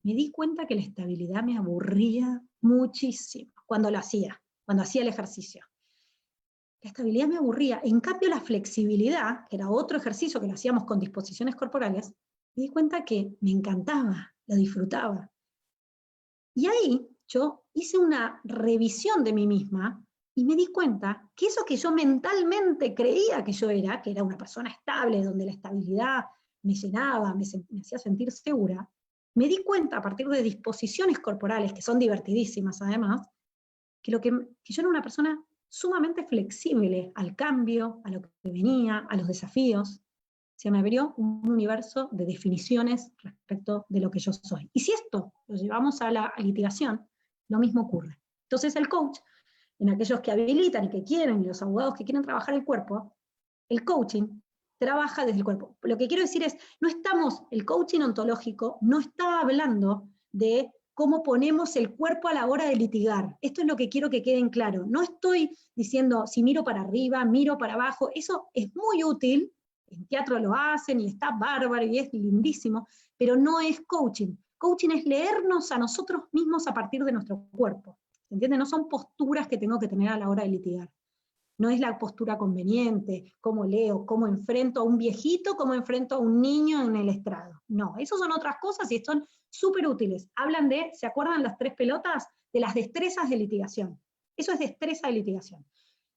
me di cuenta que la estabilidad me aburría muchísimo cuando hacía el ejercicio. La estabilidad me aburría. En cambio, la flexibilidad, que era otro ejercicio que lo hacíamos con disposiciones corporales, me di cuenta que me encantaba, lo disfrutaba. Y ahí yo hice una revisión de mí misma Y me di cuenta que eso que yo mentalmente creía que yo era, que era una persona estable, donde la estabilidad me llenaba, me hacía sentir segura, me di cuenta a partir de disposiciones corporales, que son divertidísimas además, que yo era una persona sumamente flexible al cambio, a lo que venía, a los desafíos. Se me abrió un universo de definiciones respecto de lo que yo soy. Y si esto lo llevamos a la litigación, lo mismo ocurre. Entonces el coach, en aquellos que habilitan y que quieren, y los abogados que quieren trabajar el cuerpo, el coaching trabaja desde el cuerpo. Lo que quiero decir es, el coaching ontológico no está hablando de cómo ponemos el cuerpo a la hora de litigar. Esto es lo que quiero que quede en claro. No estoy diciendo si miro para arriba, miro para abajo, eso es muy útil, en teatro lo hacen y está bárbaro y es lindísimo, pero no es coaching. Coaching es leernos a nosotros mismos a partir de nuestro cuerpo. ¿Entienden? No son posturas que tengo que tener a la hora de litigar. No es la postura conveniente, cómo leo, cómo enfrento a un viejito, cómo enfrento a un niño en el estrado. No, eso son otras cosas y son súper útiles. Hablan de, ¿se acuerdan las 3 pelotas? De las destrezas de litigación. Eso es destreza de litigación.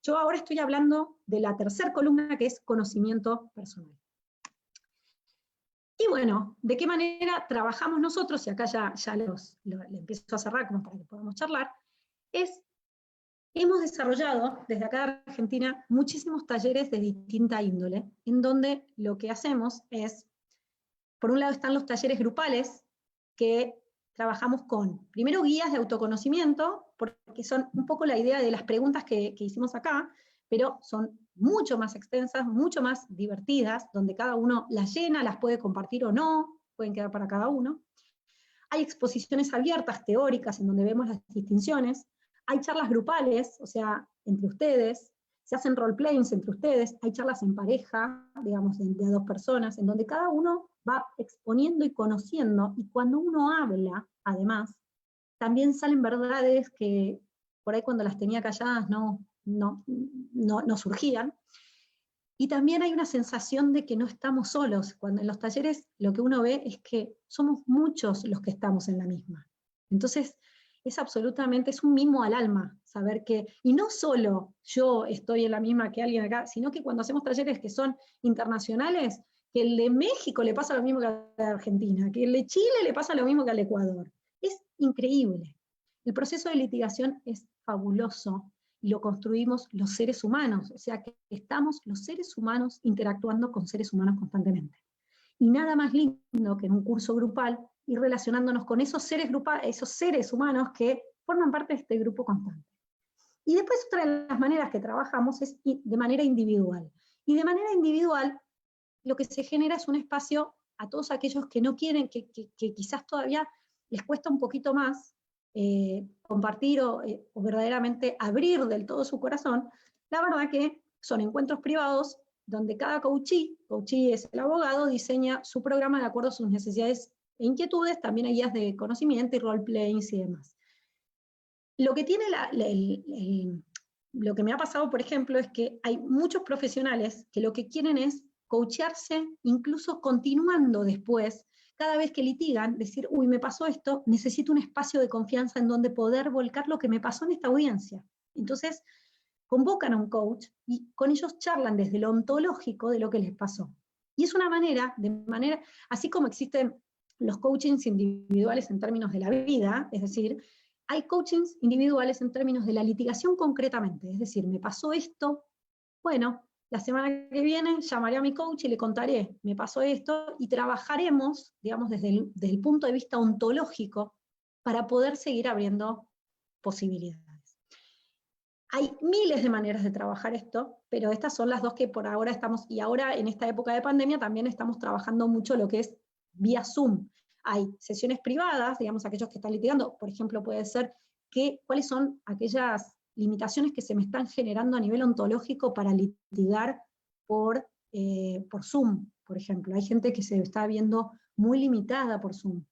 Yo ahora estoy hablando de la tercera columna, que es conocimiento personal. Y bueno, ¿de qué manera trabajamos nosotros? Y acá ya le empiezo a cerrar como para que podamos charlar. Hemos desarrollado desde acá de Argentina muchísimos talleres de distinta índole, en donde lo que hacemos es, por un lado están los talleres grupales, que trabajamos con, primero, guías de autoconocimiento, porque son un poco la idea de las preguntas que hicimos acá, pero son mucho más extensas, mucho más divertidas, donde cada uno las llena, las puede compartir o no, pueden quedar para cada uno. Hay exposiciones abiertas, teóricas, en donde vemos las distinciones. Hay charlas grupales, o sea, entre ustedes, se hacen role-playings entre ustedes, hay charlas en pareja, digamos, de 2 personas, en donde cada uno va exponiendo y conociendo, y cuando uno habla, además, también salen verdades que por ahí cuando las tenía calladas no surgían. Y también hay una sensación de que no estamos solos. Cuando en los talleres lo que uno ve es que somos muchos los que estamos en la misma. Entonces, es un mimo al alma saber que, y no solo yo estoy en la misma que alguien acá, sino que cuando hacemos talleres que son internacionales, que el de México le pasa lo mismo que al de Argentina, que el de Chile le pasa lo mismo que al de Ecuador. Es increíble. El proceso de litigación es fabuloso y lo construimos los seres humanos, o sea que estamos los seres humanos interactuando con seres humanos constantemente. Y nada más lindo que en un curso grupal ir relacionándonos con esos seres humanos que forman parte de este grupo constante. Y después otra de las maneras que trabajamos es de manera individual. Y de manera individual lo que se genera es un espacio a todos aquellos que no quieren, que quizás todavía les cuesta un poquito más compartir o verdaderamente abrir del todo su corazón. La verdad que son encuentros privados donde cada coachee es el abogado, diseña su programa de acuerdo a sus necesidades e inquietudes, también hay guías de conocimiento y role-playing y demás. Lo que tiene lo que me ha pasado, por ejemplo, es que hay muchos profesionales que lo que quieren es coachearse, incluso continuando después, cada vez que litigan, decir, uy, me pasó esto, necesito un espacio de confianza en donde poder volcar lo que me pasó en esta audiencia. Entonces, convocan a un coach y con ellos charlan desde lo ontológico de lo que les pasó. Y es una manera, así como existen los coachings individuales en términos de la vida, es decir, hay coachings individuales en términos de la litigación concretamente, es decir, me pasó esto, bueno, la semana que viene llamaré a mi coach y le contaré, me pasó esto, y trabajaremos, digamos, desde el punto de vista ontológico para poder seguir abriendo posibilidades. Hay miles de maneras de trabajar esto, pero estas son las 2 que por ahora estamos, y ahora en esta época de pandemia también estamos trabajando mucho lo que es vía Zoom. Hay sesiones privadas, digamos, aquellos que están litigando, por ejemplo, puede ser cuáles son aquellas limitaciones que se me están generando a nivel ontológico para litigar por Zoom, por ejemplo. Hay gente que se está viendo muy limitada por Zoom.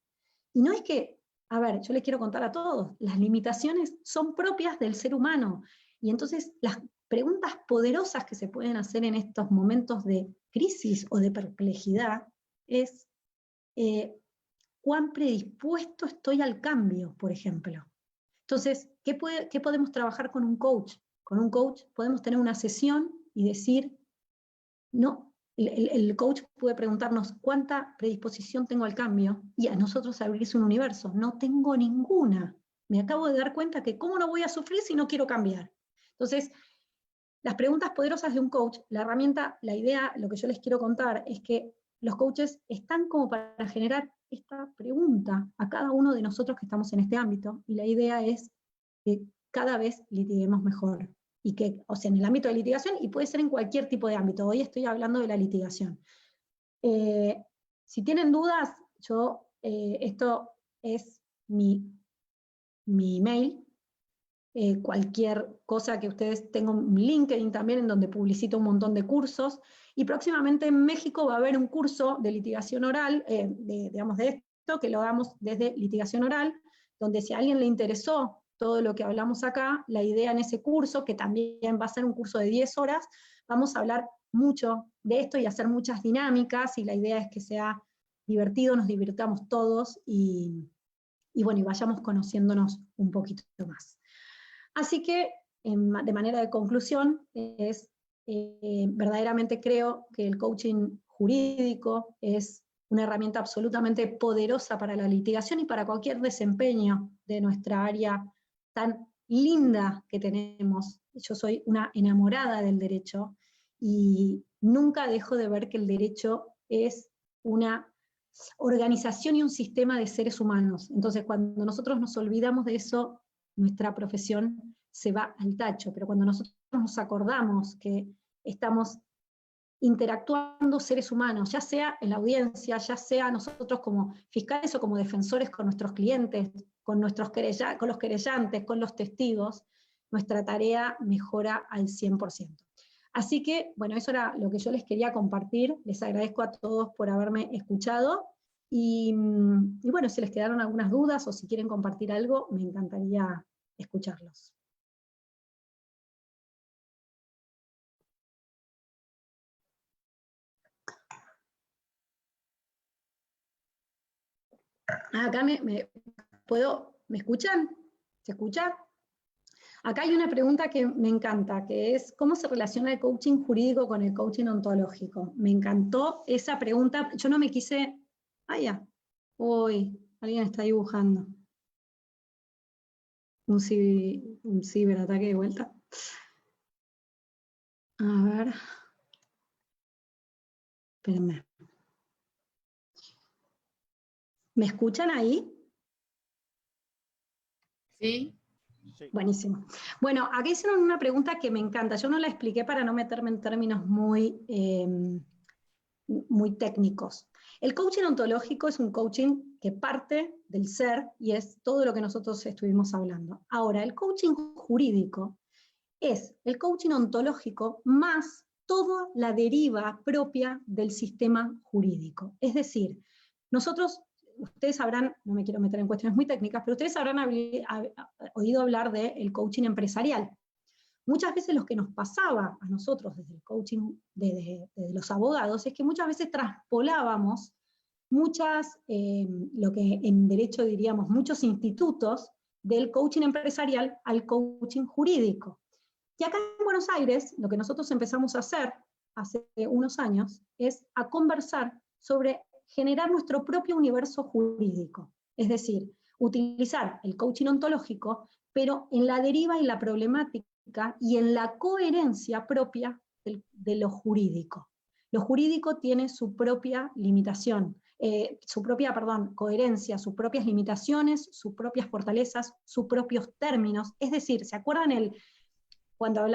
Y no es que, a ver, yo les quiero contar a todos, las limitaciones son propias del ser humano. Y entonces las preguntas poderosas que se pueden hacer en estos momentos de crisis o de perplejidad es cuán predispuesto estoy al cambio, por ejemplo. Entonces, ¿qué podemos trabajar con un coach? con un coach, podemos tener una sesión y decir, no, el coach puede preguntarnos cuánta predisposición tengo al cambio, y a nosotros abrirse un universo. No tengo ninguna. Me acabo de dar cuenta que cómo no voy a sufrir si no quiero cambiar. Entonces, las preguntas poderosas de un coach, la herramienta, la idea, lo que yo les quiero contar es que los coaches están como para generar esta pregunta a cada uno de nosotros que estamos en este ámbito, y la idea es que cada vez litiguemos mejor, y que, o sea, en el ámbito de litigación, y puede ser en cualquier tipo de ámbito. Hoy estoy hablando de la litigación. Si tienen dudas, esto es mi email. Cualquier cosa que ustedes tengan, un LinkedIn también, en donde publicito un montón de cursos, y próximamente en México va a haber un curso de litigación oral, digamos de esto, que lo hagamos desde litigación oral, donde si a alguien le interesó todo lo que hablamos acá, la idea en ese curso, que también va a ser un curso de 10 horas, vamos a hablar mucho de esto y hacer muchas dinámicas, y la idea es que sea divertido, nos divirtamos todos, y bueno, y vayamos conociéndonos un poquito más. Así que, de manera de conclusión, verdaderamente creo que el coaching jurídico es una herramienta absolutamente poderosa para la litigación y para cualquier desempeño de nuestra área tan linda que tenemos. Yo soy una enamorada del derecho, y nunca dejo de ver que el derecho es una organización y un sistema de seres humanos. Entonces, cuando nosotros nos olvidamos de eso, nuestra profesión se va al tacho. Pero cuando nosotros nos acordamos que estamos interactuando seres humanos, ya sea en la audiencia, ya sea nosotros como fiscales o como defensores con nuestros clientes, con los querellantes, con los testigos, nuestra tarea mejora al 100%. Así que, bueno, eso era lo que yo les quería compartir. Les agradezco a todos por haberme escuchado, y bueno, si les quedaron algunas dudas o si quieren compartir algo, me encantaría escucharlos. Acá ¿me escuchan? ¿Se escucha? Acá hay una pregunta que me encanta, que es, ¿cómo se relaciona el coaching jurídico con el coaching ontológico? Me encantó esa pregunta. Yo no me quise... Ah, ya. Uy, alguien está dibujando. Un ciberataque de vuelta. A ver. Espérenme. ¿Me escuchan ahí? Sí. Buenísimo. Bueno, aquí hicieron una pregunta que me encanta. Yo no la expliqué para no meterme en términos muy técnicos. El coaching ontológico es un coaching que parte del ser, y es todo lo que nosotros estuvimos hablando. Ahora, el coaching jurídico es el coaching ontológico más toda la deriva propia del sistema jurídico. Es decir, nosotros, ustedes sabrán, no me quiero meter en cuestiones muy técnicas, pero ustedes habrán oído hablar del coaching empresarial. Muchas veces lo que nos pasaba a nosotros desde el coaching, desde los abogados, es que muchas veces traspolábamos lo que en derecho diríamos, muchos institutos del coaching empresarial al coaching jurídico. Y acá en Buenos Aires, lo que nosotros empezamos a hacer hace unos años, es a conversar sobre generar nuestro propio universo jurídico. Es decir, utilizar el coaching ontológico, pero en la deriva y la problemática y en la coherencia propia de lo jurídico. Lo jurídico tiene su propia limitación, coherencia, sus propias limitaciones, sus propias fortalezas, sus propios términos. Es decir, ¿se acuerdan cuando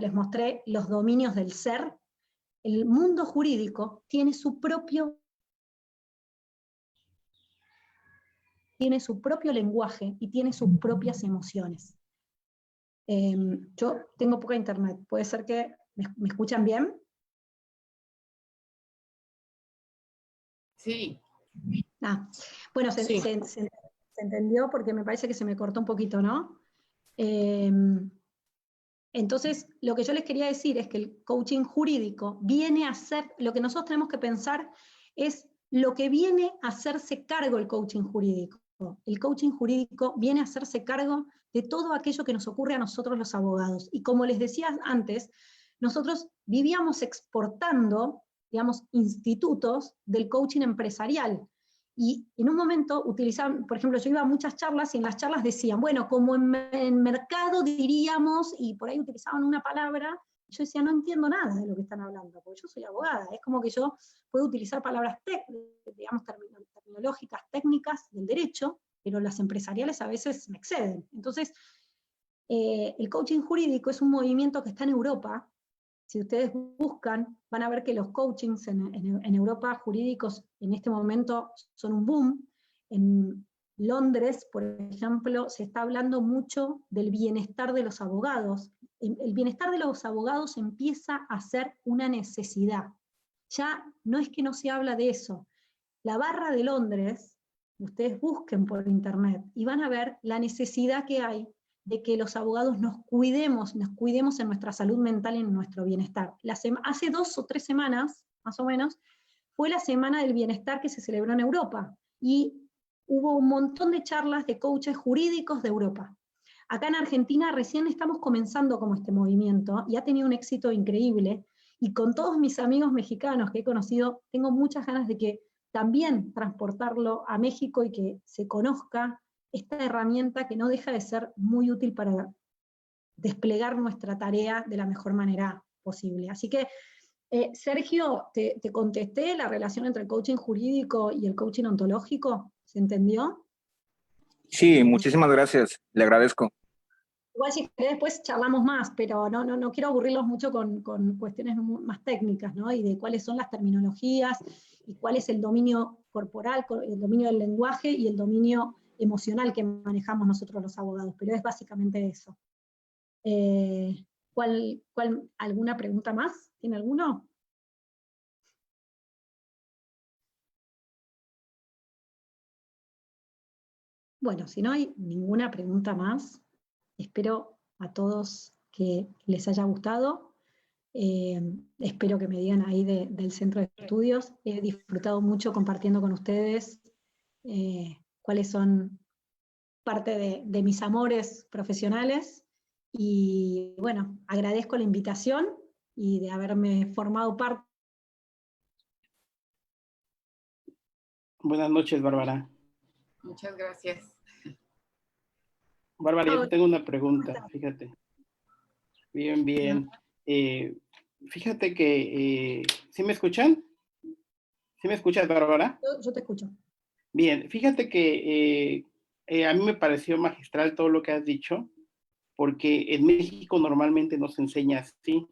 les mostré los dominios del ser? El mundo jurídico tiene su propio lenguaje y tiene sus propias emociones. Yo tengo poca internet, puede ser que me escuchan bien. Sí. Bueno, Sí. se entendió, porque me parece que se me cortó un poquito, ¿no? Entonces, lo que yo les quería decir es que el coaching jurídico viene a ser, lo que nosotros tenemos que pensar es lo que viene a hacerse cargo el coaching jurídico. El coaching jurídico viene a hacerse cargo de todo aquello que nos ocurre a nosotros los abogados. Y como les decía antes, nosotros vivíamos exportando, digamos, institutos del coaching empresarial. Y en un momento utilizaban, por ejemplo, yo iba a muchas charlas y en las charlas decían, bueno, como en mercado diríamos, y por ahí utilizaban una palabra, yo decía, no entiendo nada de lo que están hablando, porque yo soy abogada, es como que yo puedo utilizar palabras, digamos, terminológicas, técnicas del derecho, pero las empresariales a veces me exceden. Entonces, el coaching jurídico es un movimiento que está en Europa. Si ustedes buscan, van a ver que los coachings en Europa jurídicos en este momento son un boom. En Londres, por ejemplo, se está hablando mucho del bienestar de los abogados. El bienestar de los abogados empieza a ser una necesidad. Ya no es que no se habla de eso. La barra de Londres, ustedes busquen por internet y van a ver la necesidad que hay de que los abogados nos cuidemos en nuestra salud mental y en nuestro bienestar. Hace 2 o 3 semanas, más o menos, fue la Semana del Bienestar que se celebró en Europa, y hubo un montón de charlas de coaches jurídicos de Europa. Acá en Argentina recién estamos comenzando como este movimiento, y ha tenido un éxito increíble, y con todos mis amigos mexicanos que he conocido, tengo muchas ganas de que también transportarlo a México y que se conozca esta herramienta que no deja de ser muy útil para desplegar nuestra tarea de la mejor manera posible. Así que, Sergio, ¿te contesté la relación entre el coaching jurídico y el coaching ontológico? ¿Se entendió? Sí, muchísimas gracias, le agradezco. Igual si querés después charlamos más, pero no quiero aburrirlos mucho con cuestiones más técnicas, ¿no? Y de cuáles son las terminologías, y cuál es el dominio corporal, el dominio del lenguaje y el dominio emocional que manejamos nosotros los abogados, pero es básicamente eso. ¿Alguna pregunta más? ¿Tiene alguno? Bueno, si no hay ninguna pregunta más, espero a todos que les haya gustado. Espero que me digan ahí del centro de estudios. He disfrutado mucho compartiendo con ustedes cuáles son parte de mis amores profesionales, y bueno, agradezco la invitación y de haberme formado parte. Buenas noches, Bárbara. Muchas gracias. Bárbara, yo te tengo una pregunta, fíjate. Bien. Fíjate que, ¿sí me escuchan? ¿Sí me escuchas, Bárbara? Yo te escucho. Bien, fíjate que a mí me pareció magistral todo lo que has dicho, porque en México normalmente nos enseña así,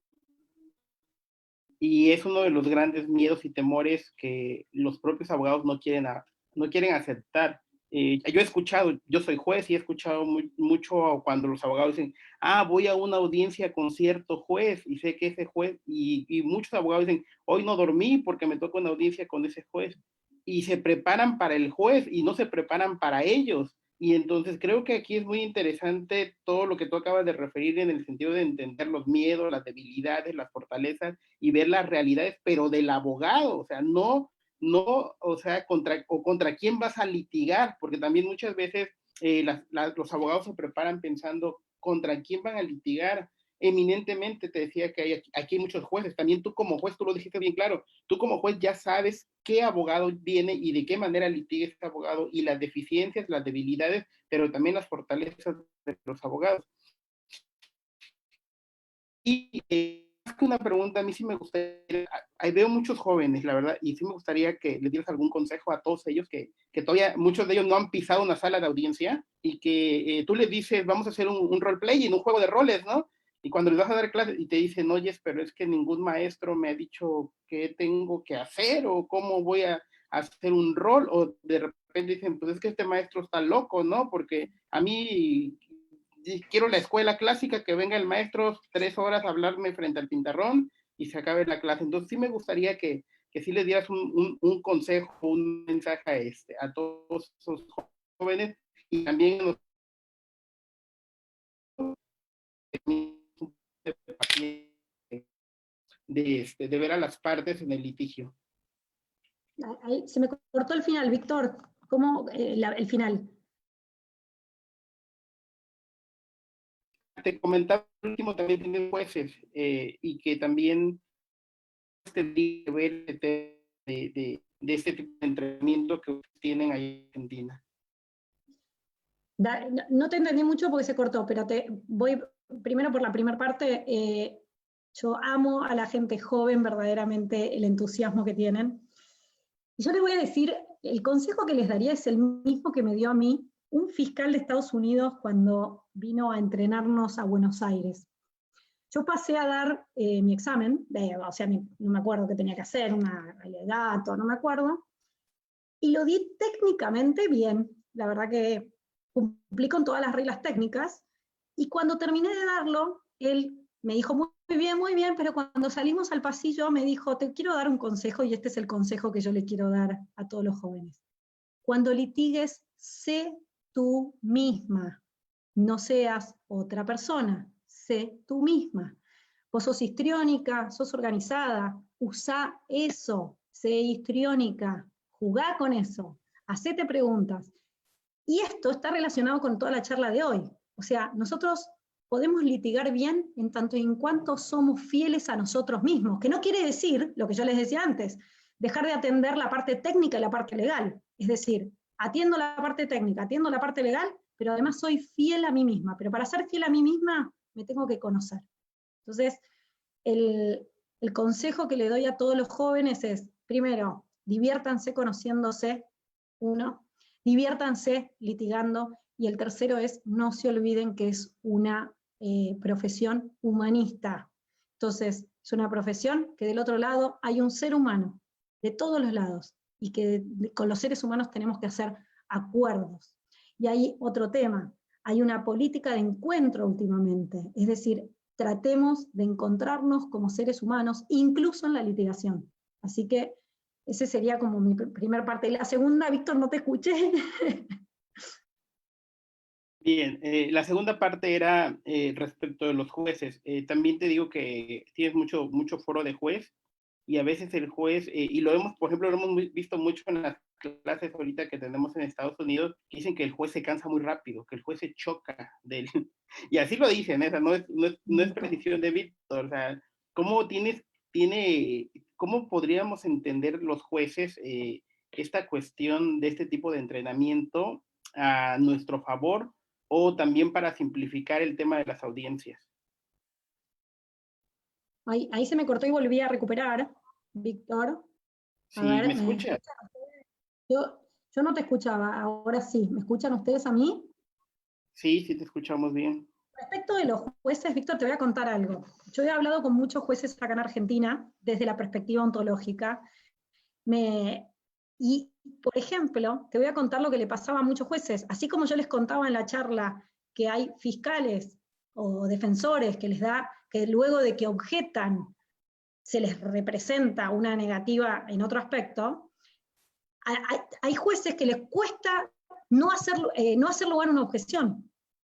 y es uno de los grandes miedos y temores que los propios abogados no quieren aceptar. Yo he escuchado, yo soy juez y he escuchado mucho cuando los abogados dicen, voy a una audiencia con cierto juez y sé que ese juez, y muchos abogados dicen, hoy no dormí porque me toca una audiencia con ese juez, y se preparan para el juez y no se preparan para ellos. Y entonces creo que aquí es muy interesante todo lo que tú acabas de referir en el sentido de entender los miedos, las debilidades, las fortalezas y ver las realidades, pero del abogado, o sea, no, o sea, contra quién vas a litigar, porque también muchas veces los abogados se preparan pensando contra quién van a litigar. Eminentemente te decía que aquí hay muchos jueces, también tú como juez, tú lo dijiste bien claro, tú como juez ya sabes qué abogado viene y de qué manera litiga este abogado, y las deficiencias, las debilidades, pero también las fortalezas de los abogados. Y más que una pregunta, a mí sí me gustaría, veo muchos jóvenes, la verdad, y sí me gustaría que les dieras algún consejo a todos ellos que todavía muchos de ellos no han pisado una sala de audiencia, y que tú les dices, vamos a hacer un roleplay, un juego de roles, ¿no? Y cuando les vas a dar clases y te dicen, oye, pero es que ningún maestro me ha dicho qué tengo que hacer o cómo voy a hacer un rol, o de repente dicen, pues es que este maestro está loco, ¿no? Porque a mí quiero la escuela clásica, que venga el maestro 3 horas a hablarme frente al pintarrón y se acabe la clase. Entonces sí me gustaría que sí les dieras un consejo, un mensaje a todos esos jóvenes, y también de ver a las partes en el litigio. Ahí se me cortó el final, Víctor. ¿Cómo el final? te comentaba el último también tienen jueces, y que también tendría que ver de este tipo de entrenamiento que tienen ahí en Argentina. No te entendí mucho porque se cortó, pero te voy primero por la primera parte. Yo amo a la gente joven, verdaderamente el entusiasmo que tienen. Y yo les voy a decir, el consejo que les daría es el mismo que me dio a mí un fiscal de Estados Unidos cuando vino a entrenarnos a Buenos Aires. Yo pasé a dar mi examen, o sea, no me acuerdo qué tenía que hacer, un alegato, no me acuerdo, y lo di técnicamente bien. La verdad que cumplí con todas las reglas técnicas, y cuando terminé de darlo, él me dijo, muy bien, pero cuando salimos al pasillo me dijo, te quiero dar un consejo, y este es el consejo que yo le quiero dar a todos los jóvenes. Cuando litigues, sé tú misma, no seas otra persona, sé tú misma. Vos sos histriónica, sos organizada, usá eso, sé histriónica, jugá con eso, hacete preguntas. Y esto está relacionado con toda la charla de hoy. O sea, nosotros podemos litigar bien en tanto y en cuanto somos fieles a nosotros mismos, que no quiere decir, lo que yo les decía antes, dejar de atender la parte técnica y la parte legal. Es decir, atiendo la parte técnica, atiendo la parte legal, pero además soy fiel a mí misma. Pero para ser fiel a mí misma, me tengo que conocer. Entonces, el consejo que le doy a todos los jóvenes es, primero, diviértanse conociéndose, uno, diviértanse litigando, y el tercero es, no se olviden que es una profesión humanista. Entonces, es una profesión que del otro lado hay un ser humano, de todos los lados, y que con los seres humanos tenemos que hacer acuerdos. Y hay otro tema, hay una política de encuentro últimamente, es decir, tratemos de encontrarnos como seres humanos, incluso en la litigación. Así que ese sería como mi primera parte. Y la segunda, Víctor, no te escuché. Bien, la segunda parte era respecto de los jueces. También te digo que tienes mucho foro de juez, y a veces el juez, y lo hemos, por ejemplo, lo hemos visto mucho en las clases ahorita que tenemos en Estados Unidos, que dicen que el juez se cansa muy rápido, que el juez se choca del... Y así lo dicen, esa no es precisión de Víctor. O sea, ¿cómo podríamos entender los jueces esta cuestión de este tipo de entrenamiento a nuestro favor, o también para simplificar el tema de las audiencias? Ahí se me cortó y volví a recuperar, Víctor. Sí, ¿me escuchas? Yo no te escuchaba, ahora sí. ¿Me escuchan ustedes a mí? Sí, te escuchamos bien. Respecto de los jueces, Víctor, te voy a contar algo. Yo he hablado con muchos jueces acá en Argentina, desde la perspectiva ontológica, y, por ejemplo, te voy a contar lo que le pasaba a muchos jueces. Así como yo les contaba en la charla que hay fiscales o defensores que luego de que objetan, se les representa una negativa en otro aspecto, hay jueces que les cuesta no hacer lugar a una objeción.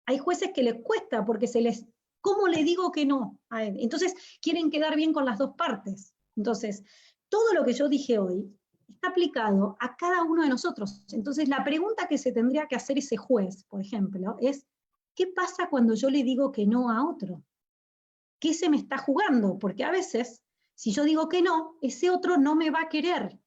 Hay jueces que les cuesta porque ¿cómo le digo que no a él? Entonces quieren quedar bien con las dos partes. Entonces, todo lo que yo dije hoy está aplicado a cada uno de nosotros. Entonces, la pregunta que se tendría que hacer ese juez, por ejemplo, es, ¿qué pasa cuando yo le digo que no a otro? ¿Qué se me está jugando? Porque a veces, si yo digo que no, ese otro no me va a querer.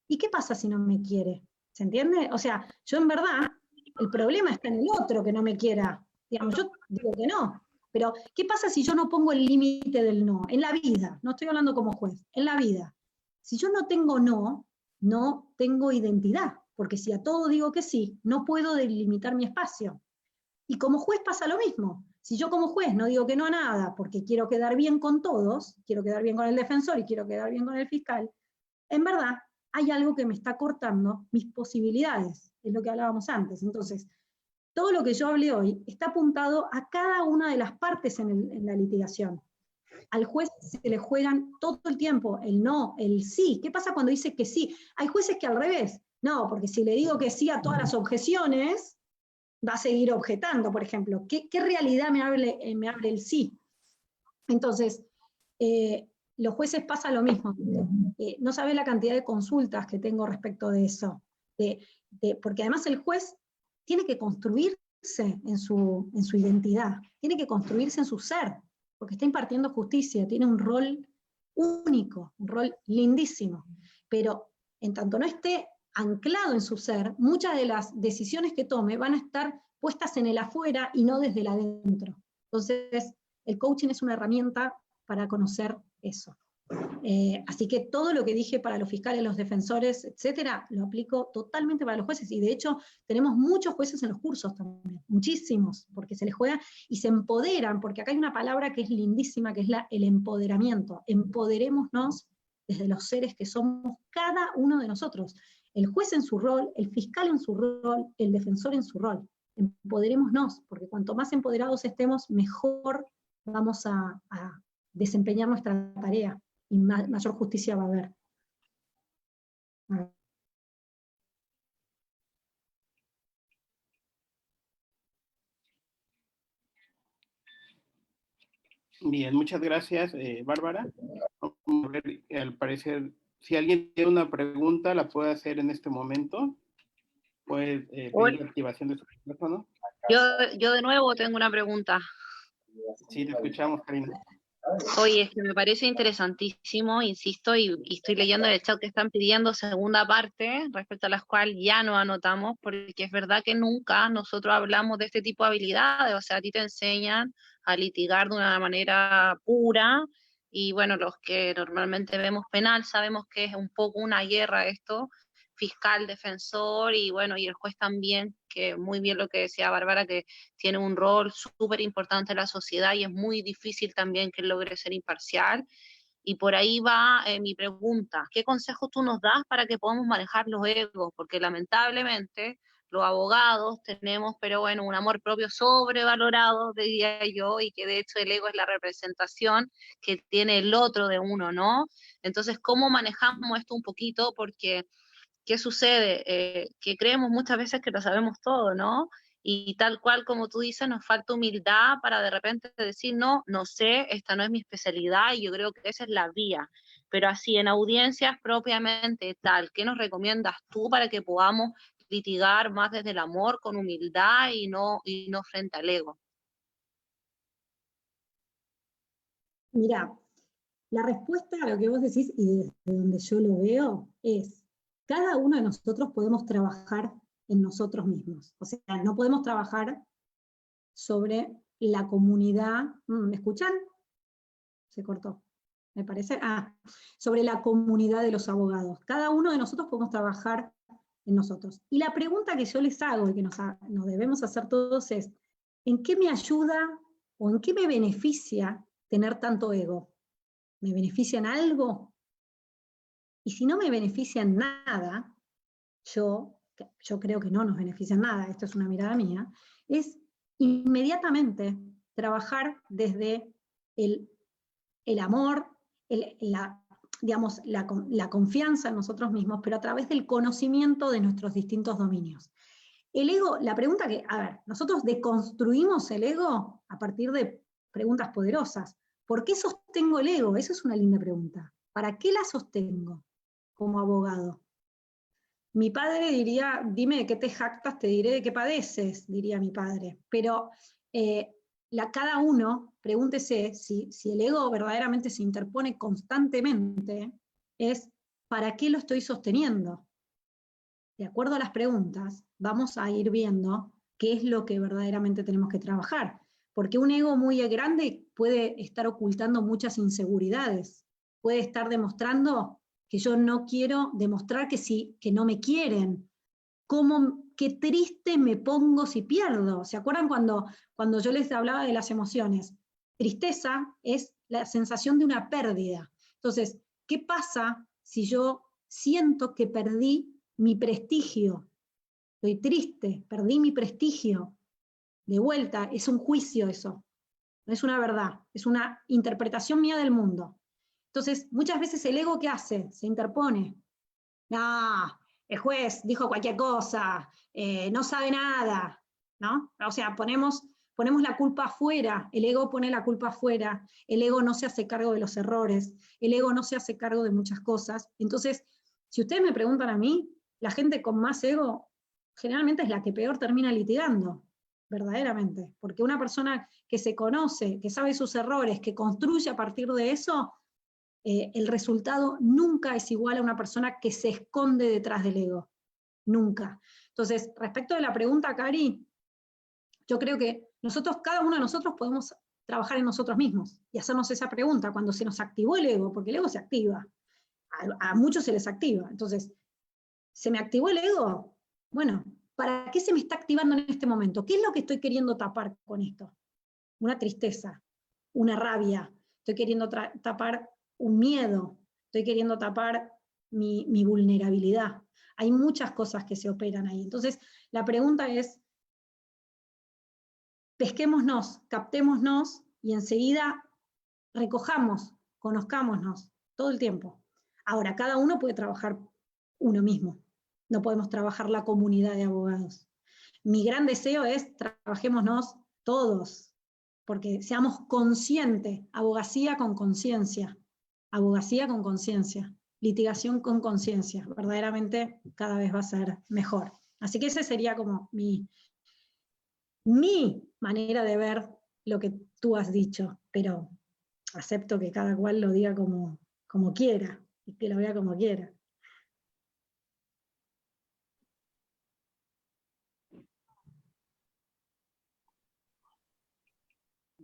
¿Y qué pasa si no me quiere? ¿Se entiende? O sea, yo en verdad, el problema está en el otro que no me quiera. Digamos, yo digo que no. Pero, ¿qué pasa si yo no pongo el límite del no? En la vida, no estoy hablando como juez, en la vida. Si yo no tengo no, no tengo identidad. Porque si a todo digo que sí, no puedo delimitar mi espacio. Y como juez pasa lo mismo. Si yo como juez no digo que no a nada porque quiero quedar bien con todos, quiero quedar bien con el defensor y quiero quedar bien con el fiscal, en verdad hay algo que me está cortando mis posibilidades, es lo que hablábamos antes. Entonces, todo lo que yo hablé hoy está apuntado a cada una de las partes en la litigación. Al juez se le juegan todo el tiempo el no, el sí. ¿Qué pasa cuando dice que sí? Hay jueces que al revés, no, porque si le digo que sí a todas las objeciones, va a seguir objetando, por ejemplo. ¿Qué realidad me abre el sí? Entonces, los jueces pasa lo mismo. No sabés la cantidad de consultas que tengo respecto de eso. Porque además el juez tiene que construir en su identidad, tiene que construirse en su ser, porque está impartiendo justicia, tiene un rol único, un rol lindísimo, pero en tanto no esté anclado en su ser, muchas de las decisiones que tome van a estar puestas en el afuera y no desde el adentro. Entonces, el coaching es una herramienta para conocer eso. Así que todo lo que dije para los fiscales, los defensores, etcétera, lo aplico totalmente para los jueces, y de hecho tenemos muchos jueces en los cursos también, muchísimos, porque se les juega y se empoderan, porque acá hay una palabra que es lindísima, que es el empoderamiento. Empoderémonos desde los seres que somos cada uno de nosotros, el juez en su rol, el fiscal en su rol, el defensor en su rol. Empoderémonos, porque cuanto más empoderados estemos, mejor vamos a desempeñar nuestra tarea, y mayor justicia va a haber. Bien, muchas gracias, Bárbara. Vamos a ver, al parecer, si alguien tiene una pregunta, la puede hacer en este momento. Puede pedir la activación de su teléfono. Yo de nuevo tengo una pregunta. Sí, te escuchamos, Karina. Oye, es que me parece interesantísimo, insisto, y estoy leyendo el chat que están pidiendo segunda parte, respecto a las cuales ya no anotamos, porque es verdad que nunca nosotros hablamos de este tipo de habilidades, o sea, a ti te enseñan a litigar de una manera pura, y bueno, los que normalmente vemos penal sabemos que es un poco una guerra esto, fiscal, defensor, y bueno, y el juez también, que muy bien lo que decía Bárbara, que tiene un rol súper importante en la sociedad y es muy difícil también que logre ser imparcial. Y por ahí va mi pregunta, ¿qué consejos tú nos das para que podamos manejar los egos? Porque lamentablemente los abogados tenemos, pero bueno, un amor propio sobrevalorado, diría yo, y que de hecho el ego es la representación que tiene el otro de uno, ¿no? Entonces, ¿cómo manejamos esto un poquito? Porque ¿qué sucede? Que creemos muchas veces que lo sabemos todo, ¿no? Y tal cual como tú dices, nos falta humildad para de repente decir, no, no sé, esta no es mi especialidad, y yo creo que esa es la vía. Pero así, en audiencias propiamente tal, ¿qué nos recomiendas tú para que podamos litigar más desde el amor, con humildad y no frente al ego? Mira, la respuesta a lo que vos decís, y desde donde yo lo veo, es: cada uno de nosotros podemos trabajar en nosotros mismos. O sea, no podemos trabajar sobre la comunidad. ¿Me escuchan? Se cortó, me parece. Sobre la comunidad de los abogados. Cada uno de nosotros podemos trabajar en nosotros. Y la pregunta que yo les hago y que nos debemos hacer todos es: ¿en qué me ayuda o en qué me beneficia tener tanto ego? ¿Me beneficia en algo? Y si no me beneficia en nada, yo creo que no nos beneficia en nada, esto es una mirada mía, es inmediatamente trabajar desde el amor, digamos, la confianza en nosotros mismos, pero a través del conocimiento de nuestros distintos dominios. El ego, la pregunta que, a ver, nosotros deconstruimos el ego a partir de preguntas poderosas. ¿Por qué sostengo el ego? Esa es una linda pregunta. ¿Para qué la sostengo como abogado? Mi padre diría, dime de qué te jactas, te diré de qué padeces, diría mi padre. Pero cada uno, pregúntese si el ego verdaderamente se interpone constantemente, es ¿para qué lo estoy sosteniendo? De acuerdo a las preguntas, vamos a ir viendo qué es lo que verdaderamente tenemos que trabajar. Porque un ego muy grande puede estar ocultando muchas inseguridades, puede estar demostrando que yo no quiero demostrar que no me quieren. Qué triste me pongo si pierdo. ¿Se acuerdan cuando yo les hablaba de las emociones? Tristeza es la sensación de una pérdida. Entonces, ¿qué pasa si yo siento que perdí mi prestigio? Estoy triste, perdí mi prestigio. De vuelta, es un juicio eso. No es una verdad, es una interpretación mía del mundo. Entonces, muchas veces el ego, ¿qué hace? Se interpone. No, el juez dijo cualquier cosa, no sabe nada, ¿no? O sea, ponemos la culpa afuera, el ego pone la culpa afuera, el ego no se hace cargo de los errores, el ego no se hace cargo de muchas cosas. Entonces, si ustedes me preguntan a mí, la gente con más ego generalmente es la que peor termina litigando. verdaderamente, porque una persona que se conoce, que sabe sus errores, que construye a partir de eso, el resultado nunca es igual a una persona que se esconde detrás del ego, nunca. Entonces, respecto de la pregunta, Cari, yo creo que nosotros, cada uno de nosotros podemos trabajar en nosotros mismos y hacernos esa pregunta cuando se nos activó el ego, porque el ego se activa, a muchos se les activa. Entonces, ¿se me activó el ego? Bueno, ¿para qué se me está activando en este momento? ¿Qué es lo que estoy queriendo tapar con esto? Una tristeza, una rabia, estoy queriendo tapar un miedo, estoy queriendo tapar mi vulnerabilidad. Hay muchas cosas que se operan ahí. Entonces, la pregunta es, pesquémonos, captémonos y enseguida recojamos, conozcámonos todo el tiempo. Ahora, cada uno puede trabajar uno mismo. No podemos trabajar la comunidad de abogados. Mi gran deseo es trabajémonos todos, porque seamos conscientes, abogacía con conciencia, litigación con conciencia, verdaderamente cada vez va a ser mejor. Así que ese sería como mi manera de ver lo que tú has dicho, pero acepto que cada cual lo diga como quiera, y que lo vea como quiera.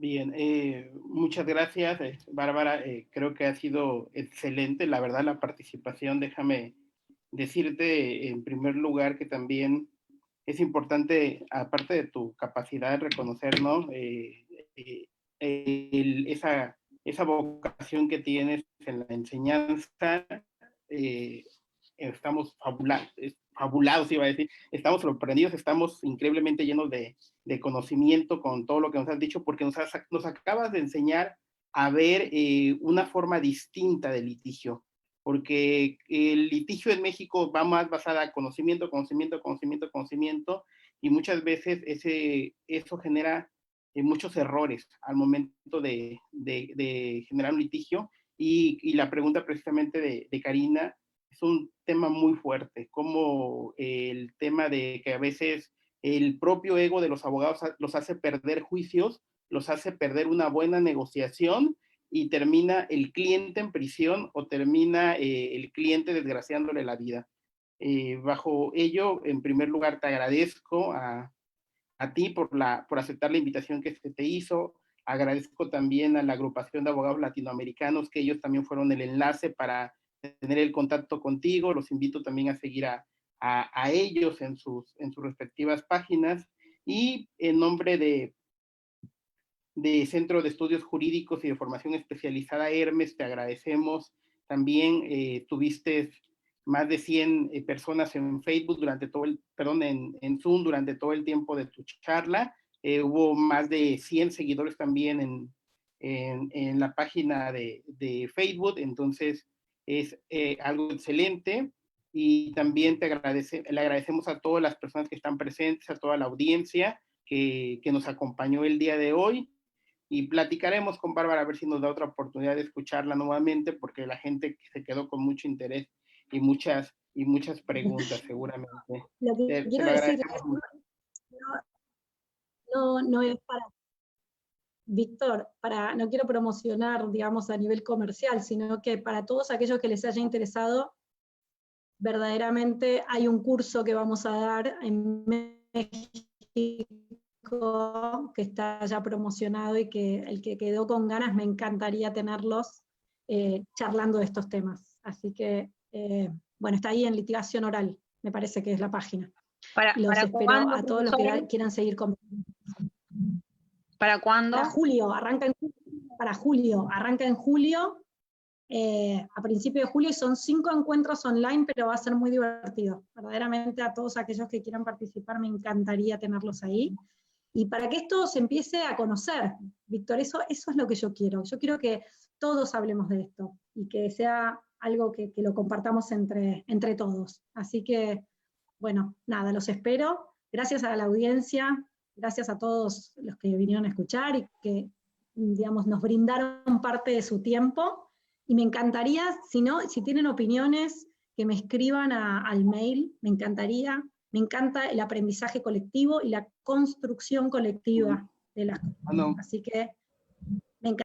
Bien, muchas gracias, Bárbara. Creo que ha sido excelente, la verdad, la participación. Déjame decirte, en primer lugar, que también es importante, aparte de tu capacidad de reconocernos, esa vocación que tienes en la enseñanza. Estamos fabulados, iba a decir, estamos sorprendidos, estamos increíblemente llenos de conocimiento con todo lo que nos has dicho, porque nos acabas de enseñar a ver una forma distinta del litigio, porque el litigio en México va más basada en conocimiento, y muchas veces eso genera muchos errores al momento de generar un litigio, y la pregunta precisamente de Karina es un tema muy fuerte, como el tema de que a veces el propio ego de los abogados los hace perder juicios, los hace perder una buena negociación, y termina el cliente en prisión o termina el cliente desgraciándole la vida. Bajo ello, en primer lugar, te agradezco a ti por aceptar la invitación que se te hizo. Agradezco también a la agrupación de abogados latinoamericanos, que ellos también fueron el enlace para tener el contacto contigo. Los invito también a seguir a ellos en sus respectivas páginas. Y en nombre de Centro de Estudios Jurídicos y de Formación Especializada Hermes, te agradecemos. También tuviste más de 100 personas en Facebook en Zoom durante todo el tiempo de tu charla. Hubo más de 100 seguidores también en la página de Facebook, entonces es algo excelente. Y también le agradecemos a todas las personas que están presentes, a toda la audiencia que nos acompañó el día de hoy, y platicaremos con Bárbara a ver si nos da otra oportunidad de escucharla nuevamente, porque la gente se quedó con mucho interés y muchas preguntas seguramente. Lo que quiero decir no es para, Víctor, no quiero promocionar, digamos, a nivel comercial, sino que para todos aquellos que les haya interesado, verdaderamente hay un curso que vamos a dar en México que está ya promocionado, y que el que quedó con ganas me encantaría tenerlos charlando de estos temas. Así que, bueno, está ahí en Litigación Oral, me parece que es la página. Los espero a todos los que quieran seguir conversando. ¿Para cuándo? Para julio, arranca en julio, a principios de julio, y son 5 encuentros online, pero va a ser muy divertido. Verdaderamente a todos aquellos que quieran participar me encantaría tenerlos ahí. Y para que esto se empiece a conocer, Víctor, eso es lo que yo quiero. Yo quiero que todos hablemos de esto, y que sea algo que lo compartamos entre todos. Así que, bueno, nada, los espero. Gracias a la audiencia, gracias a todos los que vinieron a escuchar y que, digamos, nos brindaron parte de su tiempo. Y me encantaría, si tienen opiniones, que me escriban al mail, me encantaría Me encanta el aprendizaje colectivo y la construcción colectiva de las cosas. No. Así que